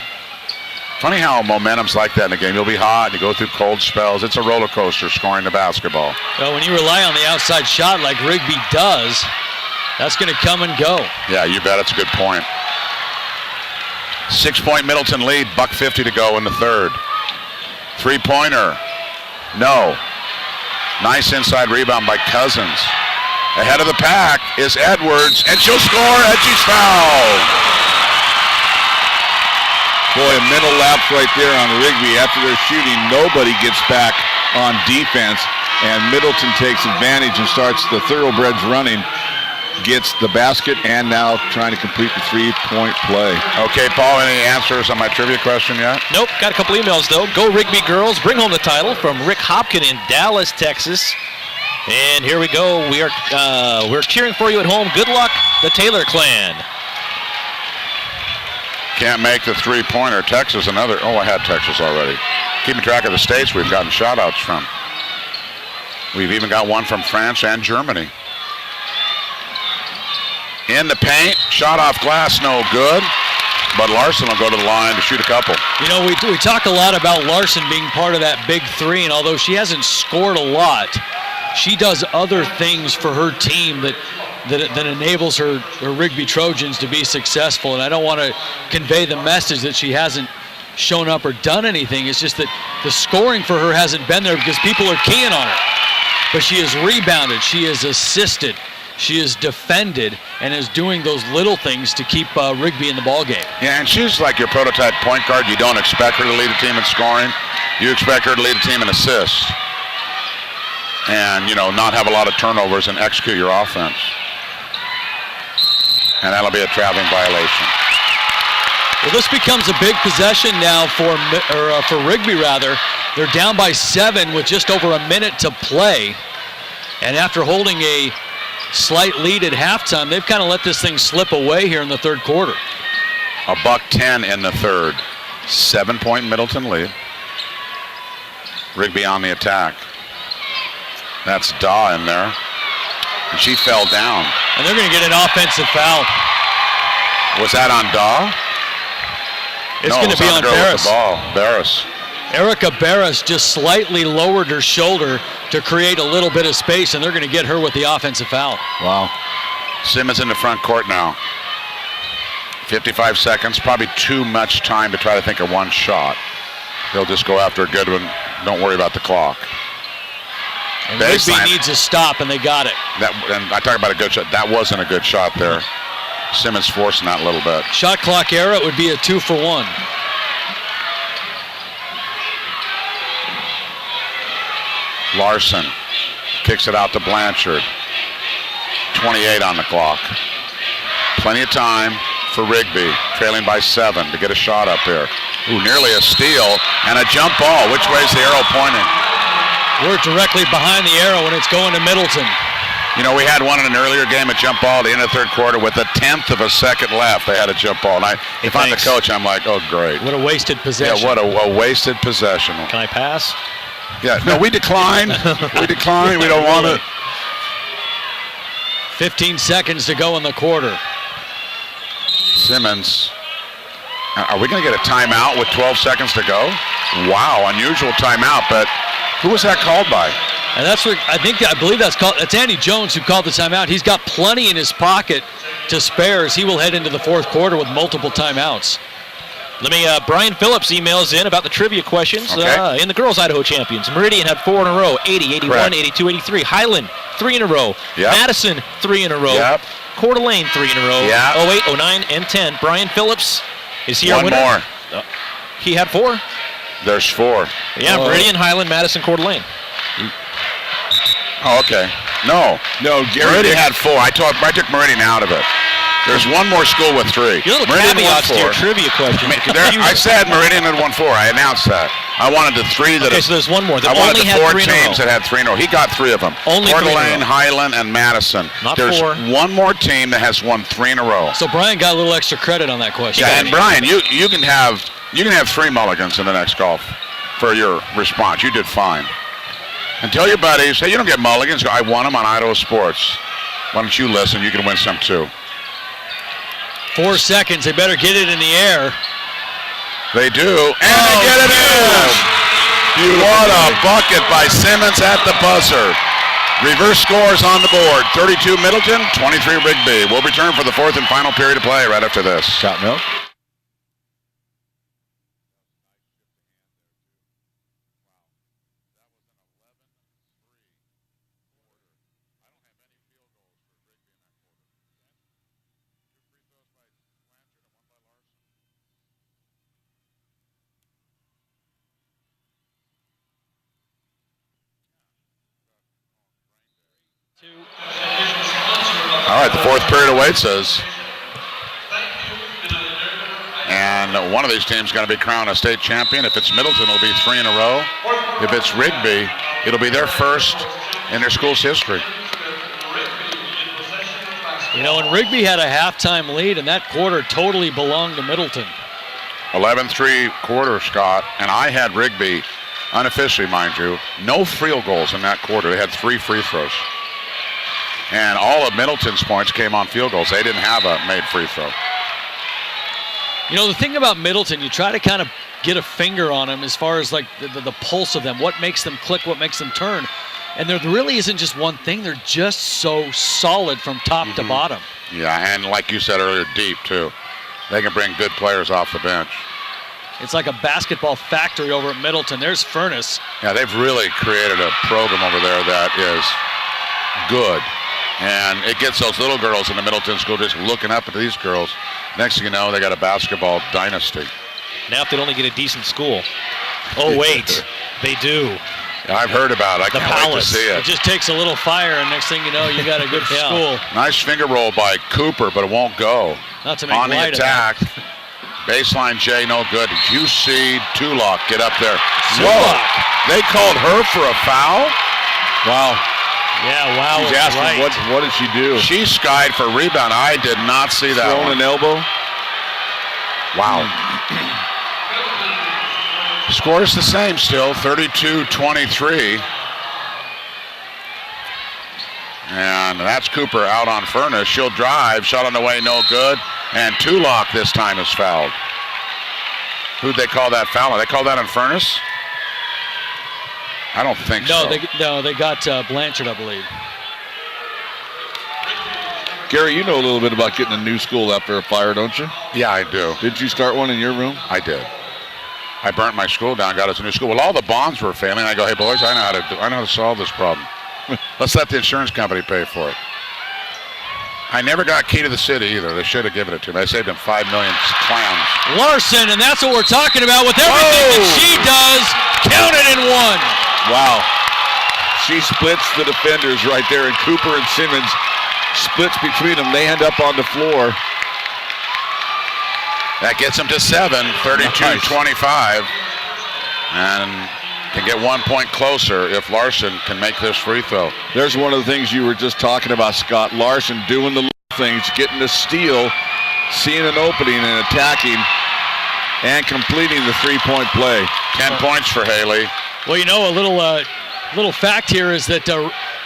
Funny how momentum's like that in a game. You'll be hot, and you go through cold spells. It's a roller coaster scoring the basketball. Well, when you rely on the outside shot like Rigby does, that's going to come and go. Yeah, you bet. It's a good point. 6-point Middleton lead, $1:50 to go in the third. 3-pointer, no. Nice inside rebound by Cousins. Ahead of the pack is Edwards, and she'll score, and she's fouled. Boy, a mental lapse right there on Rigby. After they're shooting, nobody gets back on defense, and Middleton takes advantage and starts the thoroughbreds running, gets the basket, and now trying to complete the 3-point play. Okay, Paul, any answers on my trivia question yet? Nope, got a couple emails though. Go Rigby girls, bring home the title from Rick Hopkin in Dallas, Texas. And here we go. We're cheering for you at home. Good luck, the Taylor clan. Can't make the 3-pointer. Texas, another. Oh, I had Texas already. Keeping track of the states we've gotten shout-outs from. We've even got one from France and Germany. In the paint, shot off glass, no good. But Larson will go to the line to shoot a couple. You know, we talk a lot about Larson being part of that big 3, and although she hasn't scored a lot, she does other things for her team that enables her Rigby Trojans to be successful. And I don't want to convey the message that she hasn't shown up or done anything. It's just that the scoring for her hasn't been there because people are keying on her. But she has rebounded, she has assisted, she has defended, and is doing those little things to keep Rigby in the ballgame. Yeah, and she's like your prototype point guard. You don't expect her to lead a team in scoring. You expect her to lead a team in assists. And, you know, not have a lot of turnovers and execute your offense. And that'll be a traveling violation. Well, this becomes a big possession now for Rigby, rather. They're down by 7 with just over a minute to play. And after holding a slight lead at halftime, they've kind of let this thing slip away here in the third quarter. $1:10 in the third. 7-point Middleton lead. Rigby on the attack. That's Daw in there. And she fell down. And they're going to get an offensive foul. Was that on Daw? It's going to be on Barris. Barris. Erica Barris just slightly lowered her shoulder to create a little bit of space, and they're going to get her with the offensive foul. Wow. Simmons in the front court now. 55 seconds, probably too much time to try to think of one shot. They'll just go after a good one. Don't worry about the clock. And Rigby needs a stop, and they got it. And I talk about a good shot. That wasn't a good shot there. Simmons forcing that a little bit. Shot clock era, it would be a 2-for-1. Larson kicks it out to Blanchard. 28 on the clock. Plenty of time for Rigby, trailing by 7 to get a shot up there. Ooh, nearly a steal and a jump ball. Which way's the arrow pointing? We're directly behind the arrow when it's going to Middleton. You know, we had one in an earlier game, a jump ball at the end of the third quarter with 1/10 of a second left. They had a jump ball. And if I'm the coach, I'm like, oh, great. What a wasted possession. Yeah, what a wasted possession. Can I pass? Yeah, no, we decline. We decline. We don't want it. 15 seconds to go in the quarter. Simmons. Are we going to get a timeout with 12 seconds to go? Wow, unusual timeout, but who was that called by? And that's what I believe that's Andy Jones who called the timeout. He's got plenty in his pocket to spare as he will head into the fourth quarter with multiple timeouts. Let me, Brian Phillips emails in about the trivia questions. Okay. In the girls' Idaho champions, Meridian had 4 in a row, 80, 81, Correct. 82, 83. Highland, 3 in a row. Yep. Madison, 3 in a row. Yep. Coeur d'Alene, 3 in a row. Yep. 08, 09, and 10. Brian Phillips, is he our One winner? more. He had 4. There's 4. Yeah, Meridian, Highland, Madison, Coeur d'Alene. Oh, okay. No, Meridian had 4. I took Meridian out of it. There's one more school with 3. Your little Meridian caveats to won 4. your trivia question. I said Meridian had won 4. I announced that. I wanted the 3 that. Okay, so there's one more. I wanted only the had 4 3 in a teams row. that had 3 in a row. He got 3 of them. Only Coeur 3 in a d'Alene, row. Highland, and Madison. Not There's 4. one more team that has won 3 in a row. So Brian got a little extra credit on that question. Yeah, and Brian, you can have 3 mulligans in the next golf for your response. You did fine. And tell your buddies, hey, you don't get mulligans. I won them on Idaho Sports. Why don't you listen? You can win some too. 4 seconds. They better get it in the air. They do, and they get it in. What a bucket by Simmons at the buzzer. Reverse scores on the board. 32 Middleton, 23 Rigby. We'll return for the 4th and final period of play right after this. Shot milk. All right, the 4th period awaits us. And one of these teams is going to be crowned a state champion. If it's Middleton, it'll be 3 in a row. If it's Rigby, it'll be their first in their school's history. You know, and Rigby had a halftime lead, and that quarter totally belonged to Middleton. 11-3 quarter, Scott, and I had Rigby, unofficially, mind you, no field goals in that quarter. They had 3 free throws. And all of Middleton's points came on field goals. They didn't have a made free throw. You know, the thing about Middleton, you try to kind of get a finger on them as far as like the pulse of them, what makes them click, what makes them turn. And there really isn't just one thing. They're just so solid from top to bottom. Yeah, and like you said earlier, deep too. They can bring good players off the bench. It's like a basketball factory over at Middleton. There's Furness. Yeah, they've really created a program over there that is good. And it gets those little girls in the Middleton school just looking up at these girls. Next thing you know, they got a basketball dynasty. Now if they'd only get a decent school. Oh, wait. They do. Yeah, I've heard about it. I can't wait to see It it. just takes a little fire, and next thing you know, you got a good school. Nice finger roll by Cooper, but it won't go. Not to make On the light of attack. Baseline J, no good. QC Tulloch, get up there. Tulloch. Whoa, they called her for a foul? Wow. Yeah, wow. She's asking, right. what did she do? She skied for rebound. I did not see that Thrown one. an elbow. Wow. Score's the same still, 32-23. And that's Cooper out on Furnace. She'll drive, shot on the way, no good. And Tulloch this time is fouled. Who'd they call that foul? They call that on Furnace? I don't think so. They got Blanchard, I believe. Gary, you know a little bit about getting a new school after a fire, don't you? Yeah, I do. Did you start one in your room? I did. I burnt my school down, got us a new school. Well, all the bonds were failing. I go, hey boys, I know how to solve this problem. Let's let the insurance company pay for it. I never got key to the city either. They should have given it to me. I saved them $5 million clams. Larson, and that's what we're talking about with everything that she does. Count it in one. Wow. She splits the defenders right there, and Cooper and Simmons splits between them. They end up on the floor. That gets them to 7, 32-25. And can get 1 point closer if Larson can make this free throw. There's one of the things you were just talking about, Scott. Larson doing the little things, getting the steal, seeing an opening and attacking, and completing the three-point play. 10 points for Haley. Well, you know, a little fact here is that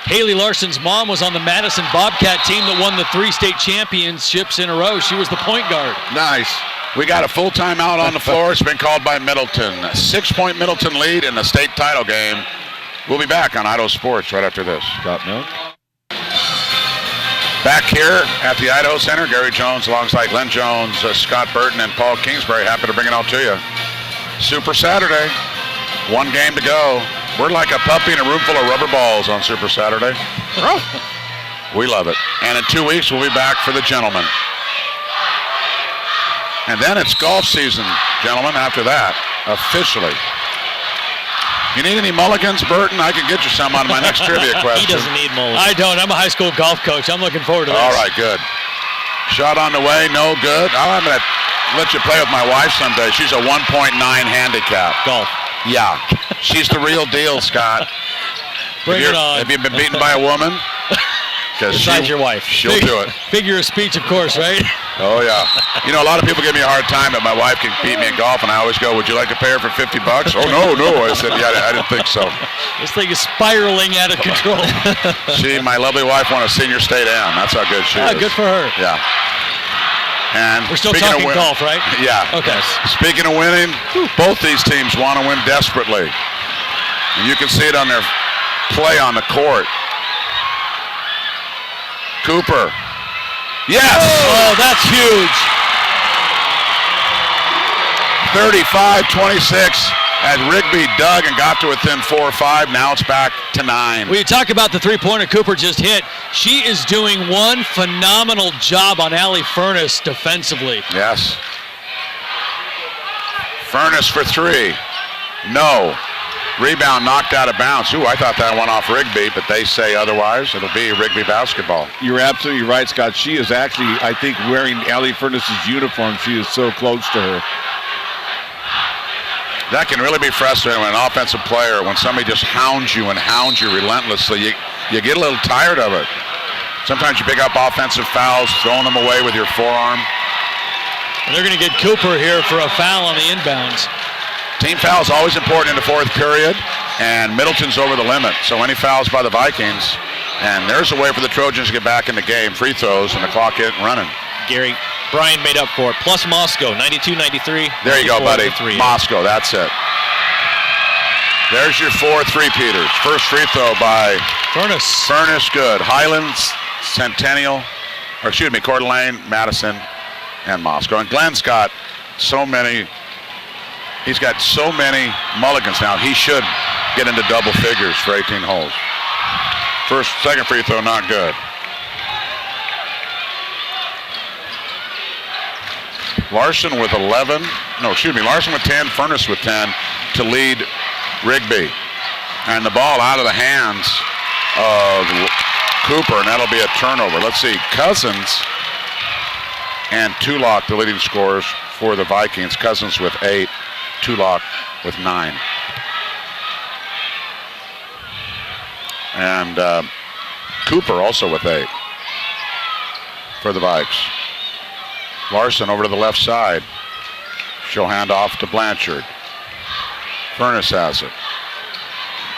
Haley Larson's mom was on the Madison Bobcat team that won the 3 state championships in a row. She was the point guard. Nice. We got a full timeout on the floor. It's been called by Middleton. 6-point Middleton lead in the state title game. We'll be back on Idaho Sports right after this. Scott Milk. Back here at the Idaho Center, Gary Jones alongside Glenn Jones, Scott Burton, and Paul Kingsbury. Happy to bring it all to you. Super Saturday. 1 game to go. We're like a puppy in a room full of rubber balls on Super Saturday. We love it. And in 2 weeks, we'll be back for the gentlemen. And then it's golf season, gentlemen, after that, officially. You need any mulligans, Burton? I can get you some on my next trivia question. He doesn't need mulligans. I don't. I'm a high school golf coach. I'm looking forward to this. All right, good. Shot on the way, no good. I'm going to let you play with my wife someday. She's a 1.9 handicap. Golf. Yeah. She's the real deal, Scott. Bring it on. Have you been beaten by a woman? Besides your wife. She'll do it. Figure of speech, of course, right? Oh, yeah. You know, a lot of people give me a hard time that my wife can beat me in golf, and I always go, would you like to pay her for $50? Oh, no. I said, yeah, I didn't think so. This thing is spiraling out of control. My lovely wife won a senior state am. That's how good she is. Good for her. Yeah. And we're still talking golf, right? Yeah. Okay. Speaking of winning, both these teams want to win desperately. And you can see it on their play on the court. Cooper. Yes! Oh, that's huge. 35-26 as Rigby dug and got to within 4 or 5. Now it's back to 9. When you talk about the three-pointer Cooper just hit, she is doing one phenomenal job on Allie Furnace defensively. Yes. Furnace for 3. No. Rebound knocked out of bounds. Ooh, I thought that went off Rigby, but they say otherwise. It'll be Rigby basketball. You're absolutely right, Scott. She is actually, I think, wearing Allie Furnace's uniform. She is so close to her. That can really be frustrating when an offensive player, when somebody just hounds you relentlessly, you get a little tired of it. Sometimes you pick up offensive fouls, throwing them away with your forearm. And they're going to get Cooper here for a foul on the inbounds. Team foul is always important in the 4th period, and Middleton's over the limit. So any fouls by the Vikings, and there's a way for the Trojans to get back in the game. Free throws, and the clock isn't running. Gary, Brian made up for it. Plus Moscow, 92-93. There you go, buddy. Moscow, that's it. There's your 4 three-peaters. First free throw by Furnace. Furnace, good. Highlands, Centennial, Coeur d'Alene, Madison, and Moscow. And Glenn's got so many. He's got so many mulligans now. He should get into double figures for 18 holes. Second free throw, not good. Larson with 11. Larson with 10, Furnace with 10 to lead Rigby. And the ball out of the hands of Cooper, and that'll be a turnover. Let's see, Cousins and Tulloch, the leading scorers for the Vikings. Cousins with 8. Tulloch with 9. And Cooper also with 8 for the Vikes. Larson over to the left side. She'll hand off to Blanchard. Furness has it.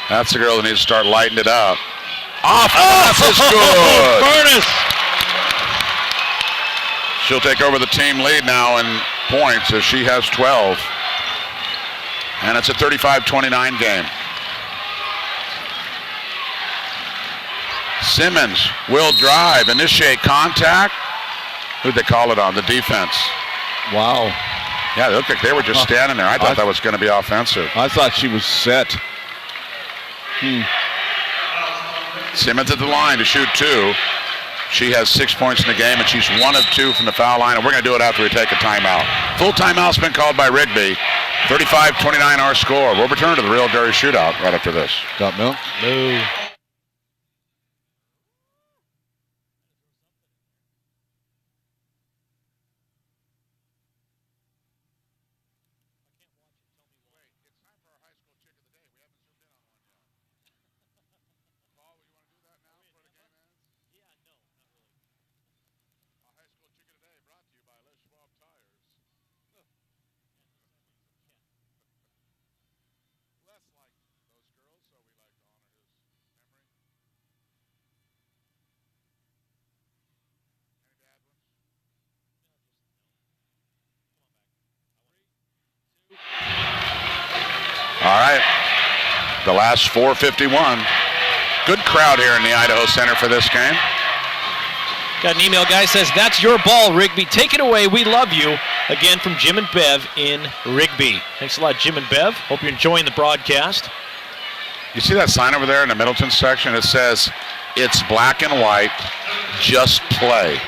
That's the girl that needs to start lighting it up. Off pass is good. Furness. She'll take over the team lead now in points as she has 12. And it's a 35-29 game. Simmons will drive, initiate contact. Who'd they call it on? The defense. Wow. Yeah, they looked like they were just standing there. I thought that was going to be offensive. I thought she was set. Simmons at the line to shoot 2. She has 6 points in the game, and she's 1 of 2 from the foul line, and we're going to do it after we take a timeout. Full timeout's been called by Rigby. 35-29 our score. We'll return to the Real Dairy Shootout right after this. Got milk? No. All right, the last 4:51. Good crowd here in the Idaho Center for this game. Got an email guy says, that's your ball, Rigby. Take it away. We love you. Again from Jim and Bev in Rigby. Thanks a lot, Jim and Bev. Hope you're enjoying the broadcast. You see that sign over there in the Middleton section? It says, it's black and white, just play.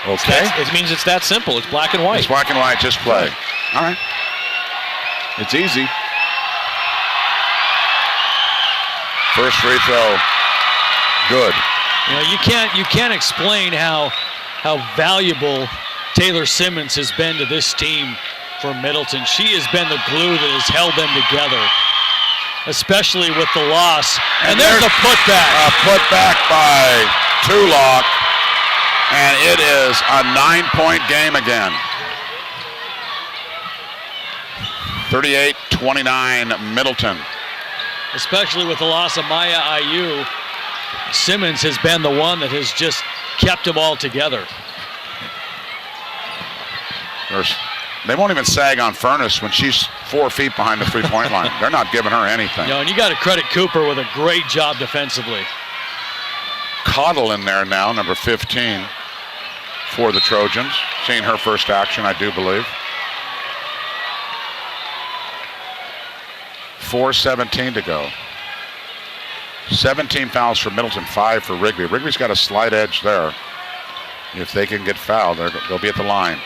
Okay. It means it's that simple. It's black and white. It's black and white, just play. All right. It's easy. First free throw, good. You know, you can't explain how valuable Taylor Simmons has been to this team for Middleton. She has been the glue that has held them together, especially with the loss. And there's a putback. A putback by Tulloch, and it is a 9-point game again. 38-29 Middleton. Especially with the loss of Maya Ayu, Simmons has been the one that has just kept them all together. They won't even sag on Furness when she's 4 feet behind the three-point line. They're not giving her anything. No, and you got to credit Cooper with a great job defensively. Cottle in there now, number 15 for the Trojans. Seeing her first action, I do believe. 4:17 to go. 17 fouls for Middleton, 5 for Rigby. Rigby's got a slight edge there. If they can get fouled, they'll be at the line.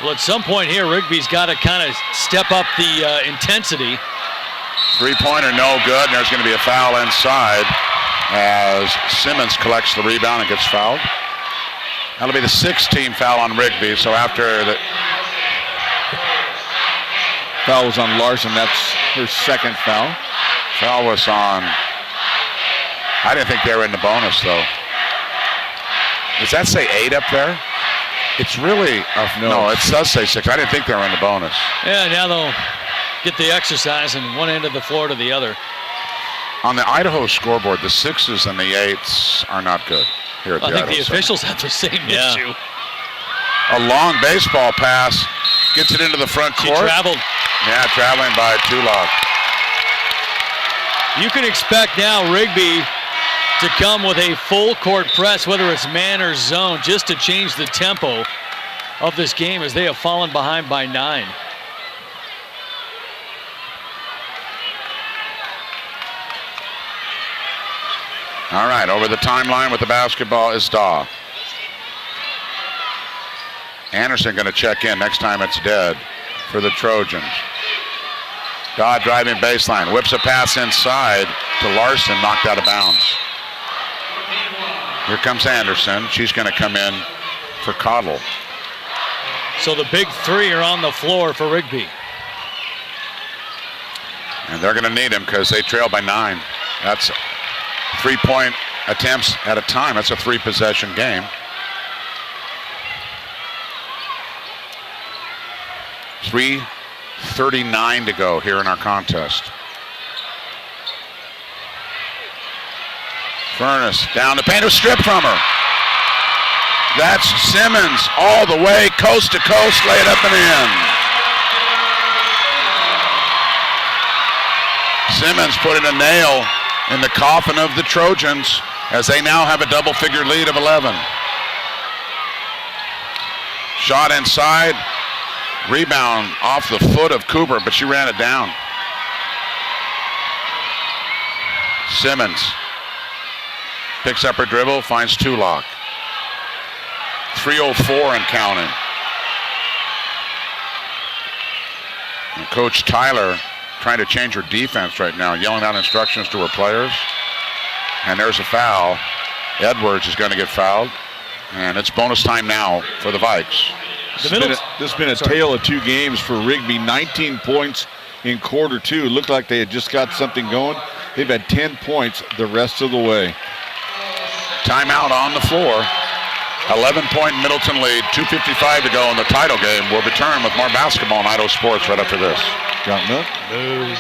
Well, at some point here, Rigby's got to kind of step up the intensity. Three-pointer, no good, and there's going to be a foul inside as Simmons collects the rebound and gets fouled. That'll be the 6th team foul on Rigby, so after the Foul was on Larson. That's her second foul. foul was on, I didn't think they were in the bonus, though. Does that say 8 up there? It's really, no, it does say 6. I didn't think they were in the bonus. Yeah, now they'll get the exercise and one end of the floor to the other. On the Idaho scoreboard, the 6s and the 8s are not good here at the I think Idaho the Center. officials have the same issue. A long baseball pass, gets it into the front She court. traveled. Yeah, traveling by Tulloch. You can expect now Rigby to come with a full court press, whether it's man or zone, just to change the tempo of this game as they have fallen behind by 9. All right, over the timeline with the basketball is Daw. Anderson going to check in. Next time it's dead for the Trojans. Daw driving baseline, whips a pass inside to Larson, knocked out of bounds. Here comes Anderson. She's going to come in for Cottle. So the big 3 are on the floor for Rigby. And they're going to need him because they trail by 9. That's 3-point attempts at a time. That's a 3-possession game. 3:39 to go here in our contest. Furness down the paint, a strip from her. That's Simmons all the way, coast to coast, laid up and in. Simmons putting a nail in the coffin of the Trojans as they now have a double-figure lead of 11. Shot inside, rebound off the foot of Cooper, but she ran it down. Simmons picks up her dribble, finds Tulloch. 3:04 and counting. And Coach Tyler trying to change her defense right now, yelling out instructions to her players. And there's a foul. Edwards is going to get fouled. And it's bonus time now for the Vikes. This has been a tale of 2 games for Rigby. 19 points in quarter 2. Looked like they had just got something going. They've had 10 points the rest of the way. Timeout on the floor. 11-point Middleton lead, 2:55 to go in the title game. We'll return with more basketball on Idaho Sports right after this. Got milk? Move.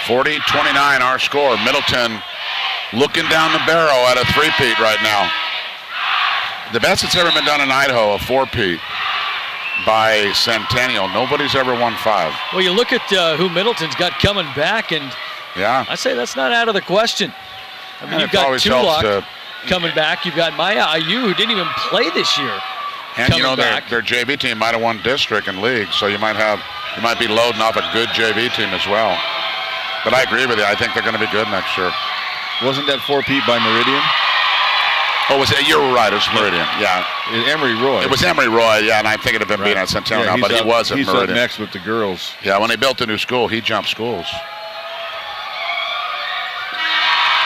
40-29 our score. Middleton looking down the barrel at a 3-peat right now. The best that's ever been done in Idaho, a 4-peat by Centennial. Nobody's ever won 5. Well, you look at who Middleton's got coming back, and yeah, I say that's not out of the question. I mean, and you've got Tulloch to coming back. You've got Maya Ayu, who didn't even play this year. And you know, their JV team might have won district and league, so you might be loading off a good JV team as well. But I agree with you. I think they're going to be good next year. Wasn't that 4-peat by Meridian? Oh, was it? You're right. It was Meridian. Yeah. Emery Roy. It was Emery Roy. Yeah, and I think it had been beaten at Centennial now, but he was at Meridian. He's up next with the girls. Yeah, when they built the new school, he jumped schools.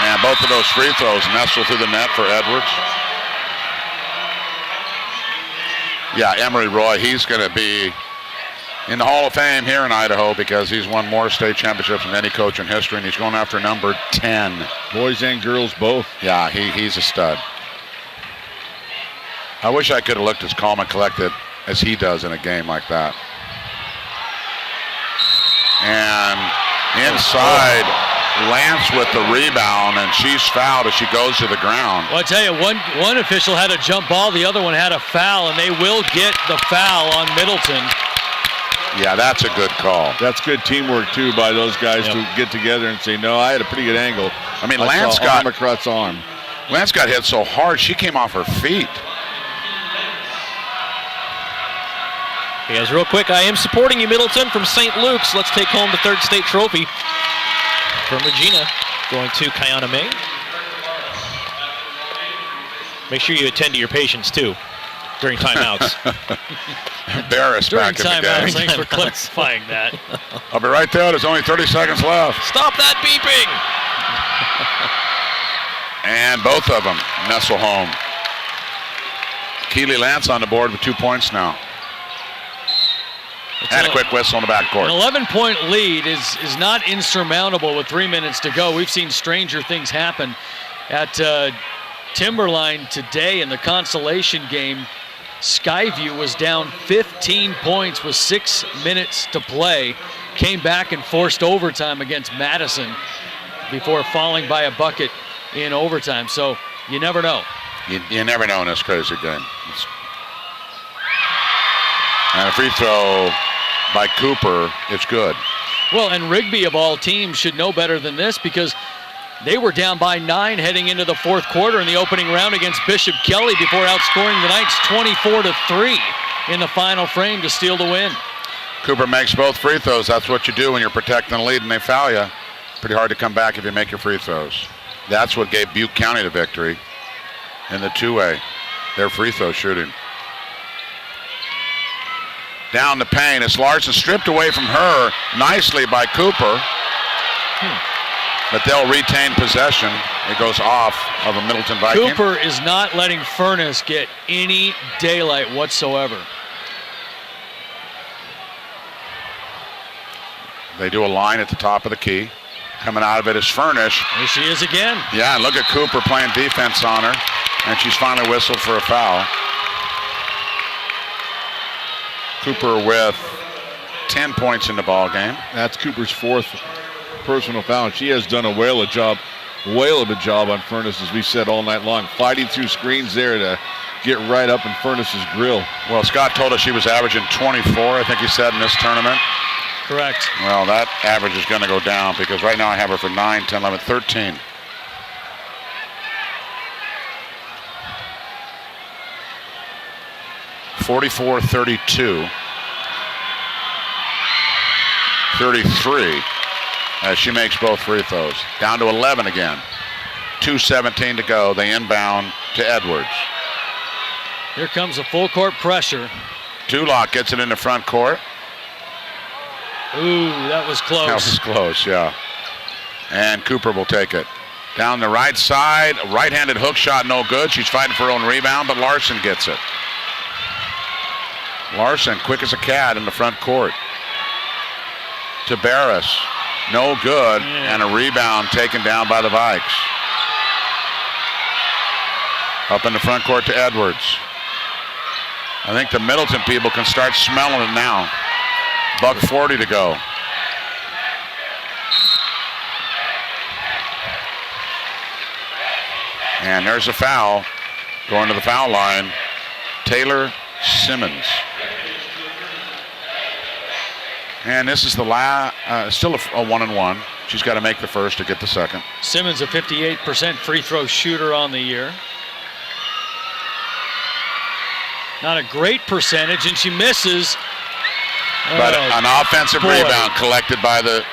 And both of those free throws nestle through the net for Edwards. Yeah, Emery Roy, he's going to be in the Hall of Fame here in Idaho because he's won more state championships than any coach in history, and he's going after number 10. Boys and girls both. Yeah, he's a stud. I wish I could have looked as calm and collected as he does in a game like that. And inside, Lance with the rebound, and she's fouled as she goes to the ground. Well, I tell you, one official had a jump ball, the other one had a foul, and they will get the foul on Middleton. Yeah, that's a good call. That's good teamwork, too, by those guys to get together and say, no, I had a pretty good angle. I mean, Lance got arm across arm. Lance got hit so hard, she came off her feet. Hey guys, real quick, I am supporting you, Middleton, from St. Luke's. Let's take home the 3rd state trophy from Regina, going to Kiana May. Make sure you attend to your patients, too, during timeouts. Barris back in the game. Thanks for clarifying that. I'll be right there. There's only 30 seconds left. Stop that beeping! And both of them nestle home. Keely Lance on the board with 2 points now. And a quick whistle in the backcourt. An 11-point lead is not insurmountable with 3 minutes to go. We've seen stranger things happen at Timberline today in the consolation game. Skyview was down 15 points with 6 minutes to play. Came back and forced overtime against Madison before falling by a bucket in overtime. So you never know. You never know in this crazy game. And a free throw by Cooper, it's good. Well, and Rigby of all teams should know better than this because they were down by 9 heading into the 4th quarter in the opening round against Bishop Kelly before outscoring the Knights 24-3 in the final frame to steal the win. Cooper makes both free throws. That's what you do when you're protecting the lead and they foul you. Pretty hard to come back if you make your free throws. That's what gave Butte County the victory in the 2-way, their free throw shooting. Down the paint, it's Larson stripped away from her nicely by Cooper. But they'll retain possession. It goes off of a Middleton Viking. Cooper is not letting Furness get any daylight whatsoever. They do a line at the top of the key. Coming out of it is Furnish. There she is again. Yeah, and look at Cooper playing defense on her. And she's finally whistled for a foul. Cooper with 10 points in the ball game. That's Cooper's 4th personal foul. She has done a whale of a job on Furnace, as we said all night long, fighting through screens there to get right up in Furnace's grill. Well, Scott told us she was averaging 24, I think he said, in this tournament. Correct. Well, that average is going to go down because right now I have her for 9, 10, 11, 13. (44-32). 33 as she makes both free throws. Down to 11 again. 2:17 to go. They inbound to Edwards. Here comes a full court pressure. Duloc gets it in the front court. Ooh, that was close. That was close, yeah. And Cooper will take it. Down the right side, a right-handed hook shot, no good. She's fighting for her own rebound, but Larson gets it. Larson, quick as a cat in the front court. To Barris, no good, and a rebound taken down by the Vikes. Up in the front court to Edwards. I think the Middleton people can start smelling it now. $1:40 to go. And there's a foul. Going to the foul line, Taylor Simmons. And this is the still a 1-and-1. She's got to make the first to get the second. Simmons, a 58% free throw shooter on the year. Not a great percentage, and she misses. But an offensive rebound collected by the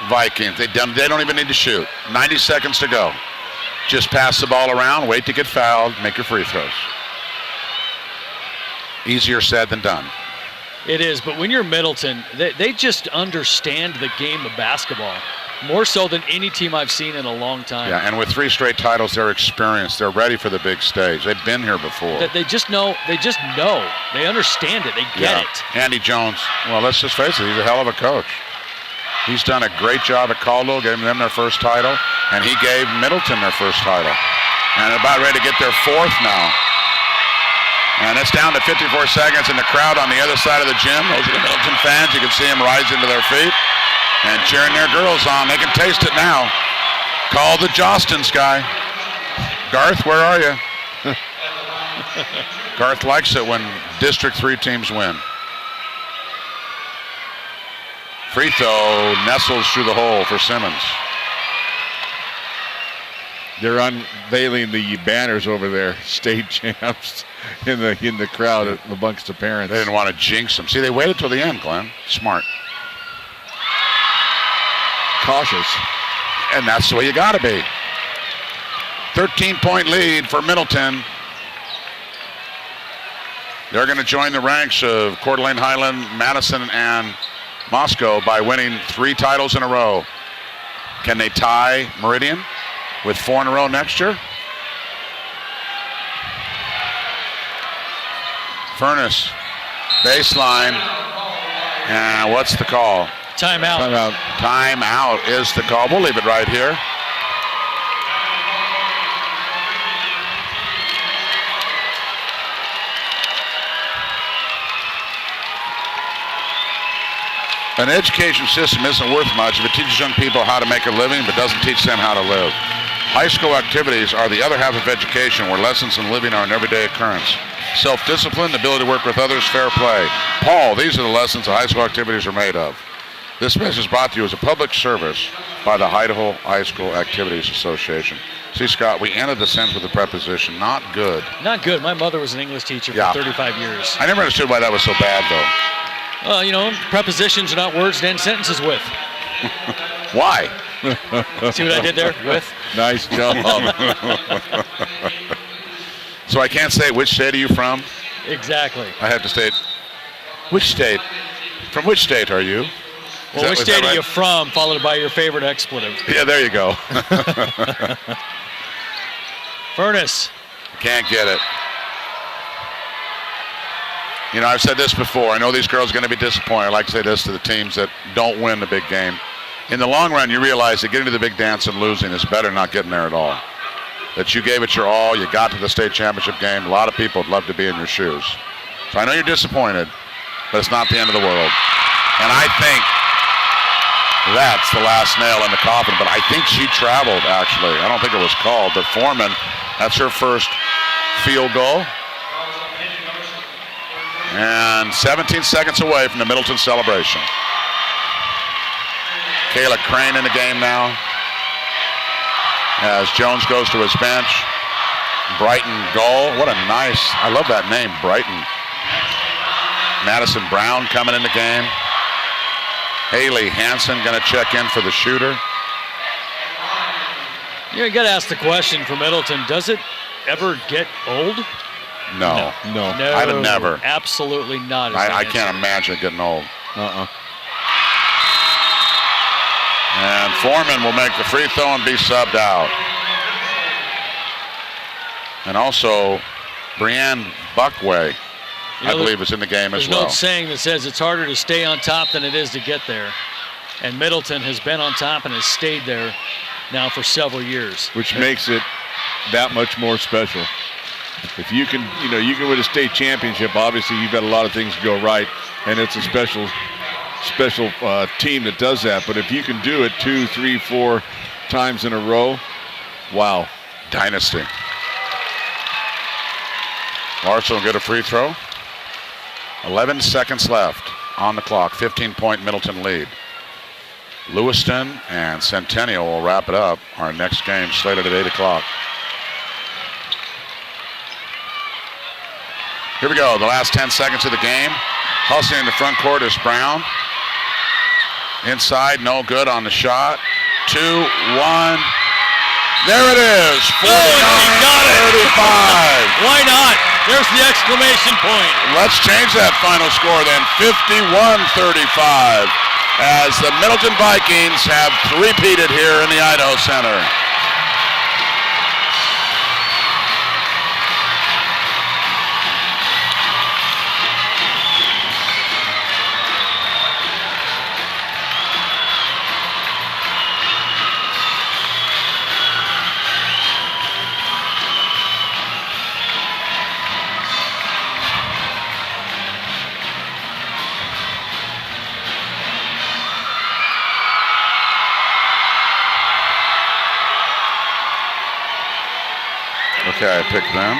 Vikings. They don't even need to shoot. 90 seconds to go. Just pass the ball around, wait to get fouled, make your free throws. Easier said than done. It is, but when you're Middleton, they just understand the game of basketball. More so than any team I've seen in a long time. Yeah, and with 3 straight titles, they're experienced. They're ready for the big stage. They've been here before. They just know. They understand it. They get it. Andy Jones, well, let's just face it, he's a hell of a coach. He's done a great job at Caldwell, giving them their first title, and he gave Middleton their first title. And they're about ready to get their 4th now. And it's down to 54 seconds, and the crowd on the other side of the gym, those are the Middleton fans, you can see them rising to their feet and cheering their girls on. They can taste it now. Call the Jostens guy. Garth, where are you? Garth likes it when District 3 teams win. Free throw nestles through the hole for Simmons. They're unveiling the banners over there, state champs, in the crowd amongst the parents. They didn't want to jinx them. See, they waited till the end, Glenn. Smart. Cautious. And that's the way you got to be. 13-point lead for Middleton. They're going to join the ranks of Coeur d'Alene, Highland, Madison, and Moscow by winning 3 titles in a row. Can they tie Meridian with 4 in a row next year? Furnace, baseline, and what's the call? Timeout. Timeout is the call. We'll leave it right here. An education system isn't worth much if it teaches young people how to make a living but doesn't teach them how to live. High school activities are the other half of education, where lessons in living are an everyday occurrence. Self-discipline, the ability to work with others, fair play. Paul, these are the lessons that high school activities are made of. This message is brought to you as a public service by the Idaho High School Activities Association. See, Scott, we ended the sentence with a preposition. Not good. Not good. My mother was an English teacher for 35 years. I never understood why that was so bad, though. Well, prepositions are not words to end sentences with. Why? See what I did there? With? Nice job. So I can't say, which state are you from? Exactly. I have to state, which state? From which state are you? Well, which state are you from, followed by your favorite expletive. Yeah, there you go. Furnace. Can't get it. You know, I've said this before. I know these girls are going to be disappointed. I like to say this to the teams that don't win the big game. In the long run, you realize that getting to the big dance and losing is better than not getting there at all. That you gave it your all, you got to the state championship game. A lot of people would love to be in your shoes. So I know you're disappointed, but it's not the end of the world. And I think that's the last nail in the coffin, but I think she traveled, actually. I don't think it was called, but Foreman, that's her first field goal. And 17 seconds away from the Middleton celebration. Kayla Crane in the game now. As Jones goes to his bench. Brighton goal. What a nice, I love that name, Brighton. Madison Brown coming in the game. Haley Hansen going to check in for the shooter. You got to ask the question for Middleton, does it ever get old? No. I'd have never. Absolutely not. I can't imagine it getting old. And Foreman will make the free throw and be subbed out. And also, Brianne Buckway, I believe, is in the game as well. There's no saying that says it's harder to stay on top than it is to get there. And Middleton has been on top and has stayed there now for several years. Which makes it that much more special. If you can, you can win a state championship, obviously you've got a lot of things to go right, and it's a special team that does that. But if you can do it 2, 3, 4 times in a row, wow. Dynasty. Larson will get a free throw. 11 seconds left on the clock. 15-point Middleton lead. Lewiston and Centennial will wrap it up. Our next game slated at 8 o'clock. Here we go, the last 10 seconds of the game. Hustling in the front court is Brown. Inside, no good on the shot. 2, 1. There it is, 49-35. Why not? There's the exclamation point. Let's change that final score then, 51-35, as the Middleton Vikings have three-peated here in the Idaho Center. Okay, I picked them.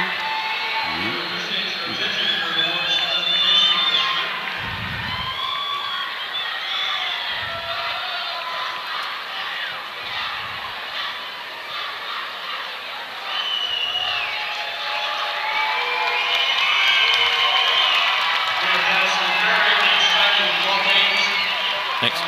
Thanks.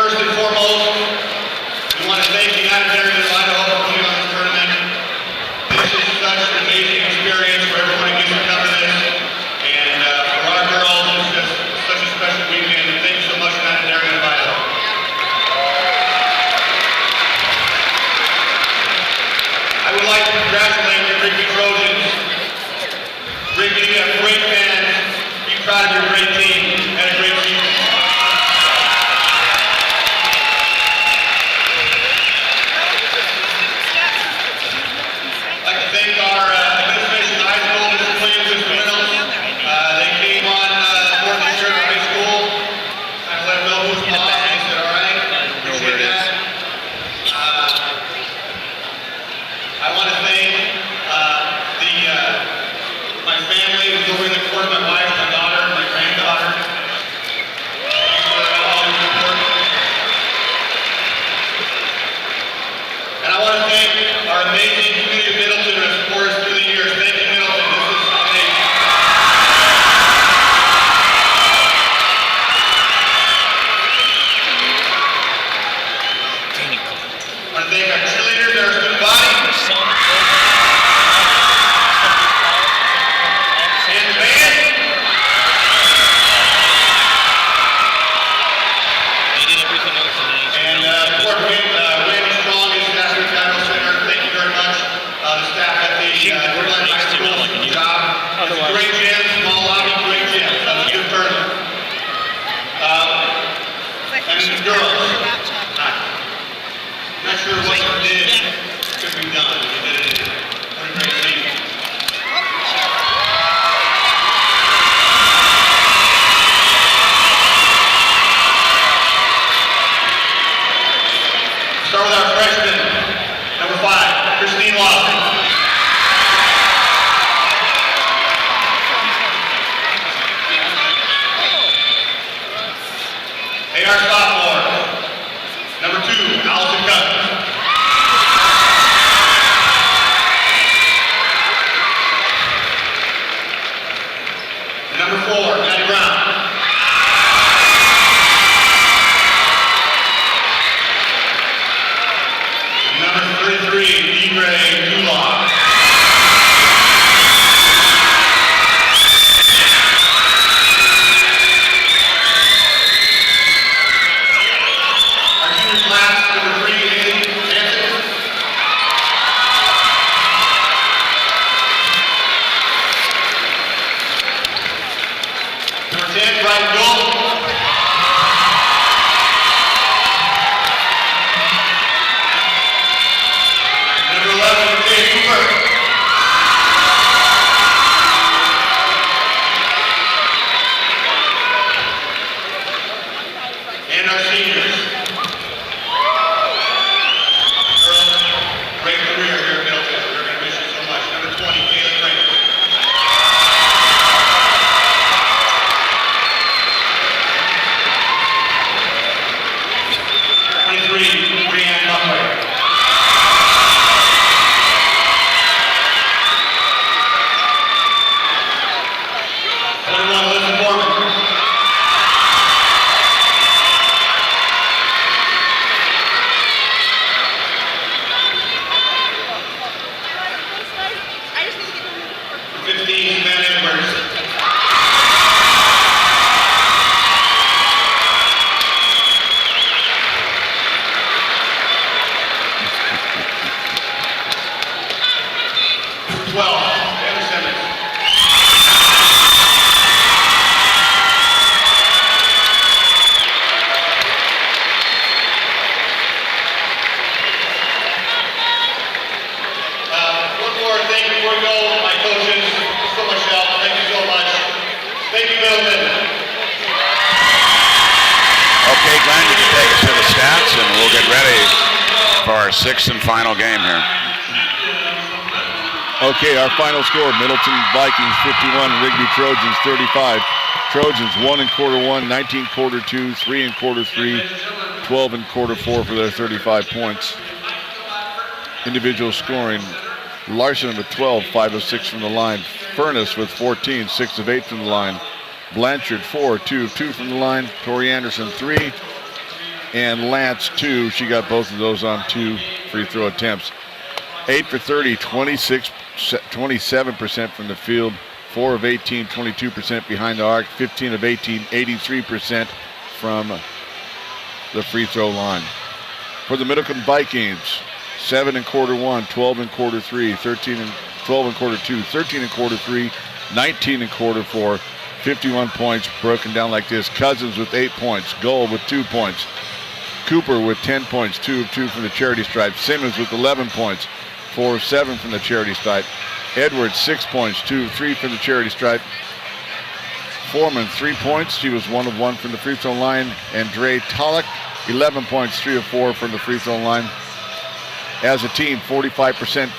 First and foremost, we want to thank the United Dairymen of Idaho for putting on this tournament. This is such an amazing experience for everyone who gets to come to this. And for our girls, it's just such a special weekend. Thank you so much, United Dairymen of Idaho. I would like to congratulate the Rigby Trojans. Rigby, you have great fans. Be proud of your great team. Had a great season. I'd like to thank our administration, high school disciplines, Mr. Reynolds. They came on board this year at high school. I let them know who's mom. They said, all right, appreciate that. I want to thank my family who's over in the court, my wife, my daughter, my granddaughter. Thank you for all your support. And I want to thank our amazing community of Middleton who has supported us through the years. Thank you, Middleton. This is amazing. I want to thank our cheerleaders and our student body. And the band. They did everything else in the And Fort Randy Strong is National Title Center. Thank you very much. The staff at the Woodland High School did a good job. It's a great gym, small lobby, great gym. That was a good tournament. And the girls. I'm not sure what you did could be done. You did it. What a great season. Start with our freshman, number 5, Christine Lawson. Hey, our sophomore, number 2, Allison Cummings. Number 4, Maddie Brown. Number 33, D-Ray Dulaw. Our junior class, number 3, Haley Jansen. Number 10, Brian Gold. Number 11, Jay Cooper. And our seniors. Great career here at Middleton. We're going to miss you so much. Number 20, Taylor Crane. Brianne Buckley. Listen for me. I just need to get 15 men Edwards. Taylor Simmons. One more thing before we go, my coaches, so much help. Thank you so much. Thank you, Middleton. Okay, Glenn, you can take us to the stats, and we'll get ready for our 6th and final game here. Okay, our final score, Middleton Vikings 51, Rigby Trojans 35. Trojans 1 in quarter 1, 19 quarter 2, 3 in quarter 3, 12 in quarter 4 for their 35 points. Individual scoring, Larson with 12, 5 of 6 from the line. Furness with 14, 6 of 8 from the line. Blanchard 4, 2 of 2 from the line. Tori Anderson 3. and Lance 2. She got both of those on 2 free throw attempts. 8 for 30, 27% from the field. 4 of 18, 22% behind the arc. 15 of 18, 83% from the free throw line. For the Middleton Vikings, 7 in quarter 1, 12 in quarter 3, 12 in quarter 2, 13 in quarter 3, 19 in quarter 4. 51 points broken down like this. Cousins with 8 points. Gold with 2 points. Cooper with 10 points, 2 of 2 from the charity stripe. Simmons with 11 points, 4 of 7 from the charity stripe. Edwards 6 points, 2 of 3 from the charity stripe. Foreman 3 points. She was 1 of 1 from the free throw line. And Dre Tollick 11 points, 3 of 4 from the free throw line. As a team, 45%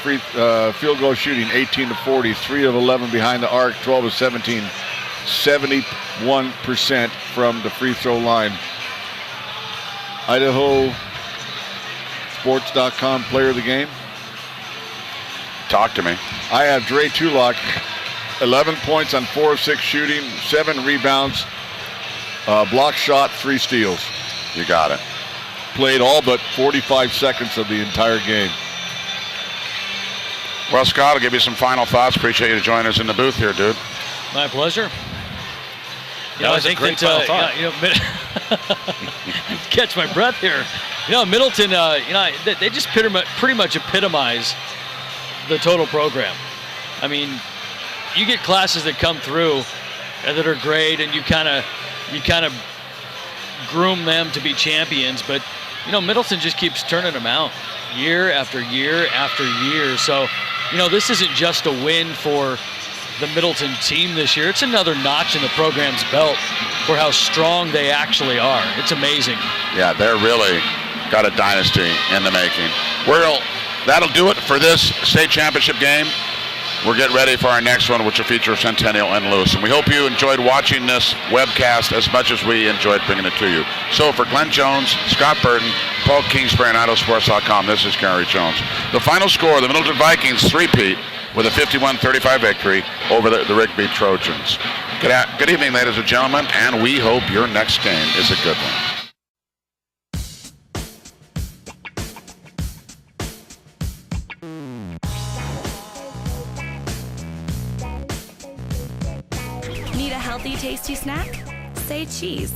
field goal shooting, 18 to 40, 3 of 11 behind the arc, 12 of 17, 71% from the free throw line. IdahoSports.com player of the game. Talk to me. I have Dre Tullock, 11 points on 4 of 6 shooting, 7 rebounds, block shot, 3 steals. You got it. Played all but 45 seconds of the entire game. Well, Scott, I'll give you some final thoughts. Appreciate you joining us in the booth here, dude. My pleasure. That was a great final thought. Catch my breath here. Middleton, they just pretty much epitomize the total program. I mean, you get classes that come through that are great, and you kind of groom them to be champions, but Middleton just keeps turning them out year after year after year. So, this isn't just a win for the Middleton team this year. It's another notch in the program's belt for how strong they actually are. It's amazing. Yeah, they're really got a dynasty in the making. That'll do it for this state championship game. We're getting ready for our next one, which will feature Centennial and Lewis. And we hope you enjoyed watching this webcast as much as we enjoyed bringing it to you. So for Glenn Jones, Scott Burton, Paul Kingsbury, and IdahoSports.com, this is Gary Jones. The final score, the Middleton Vikings three-peat with a 51-35 victory over the Rigby Trojans. Good evening, ladies and gentlemen, and we hope your next game is a good one. Need a healthy, tasty snack? Say cheese.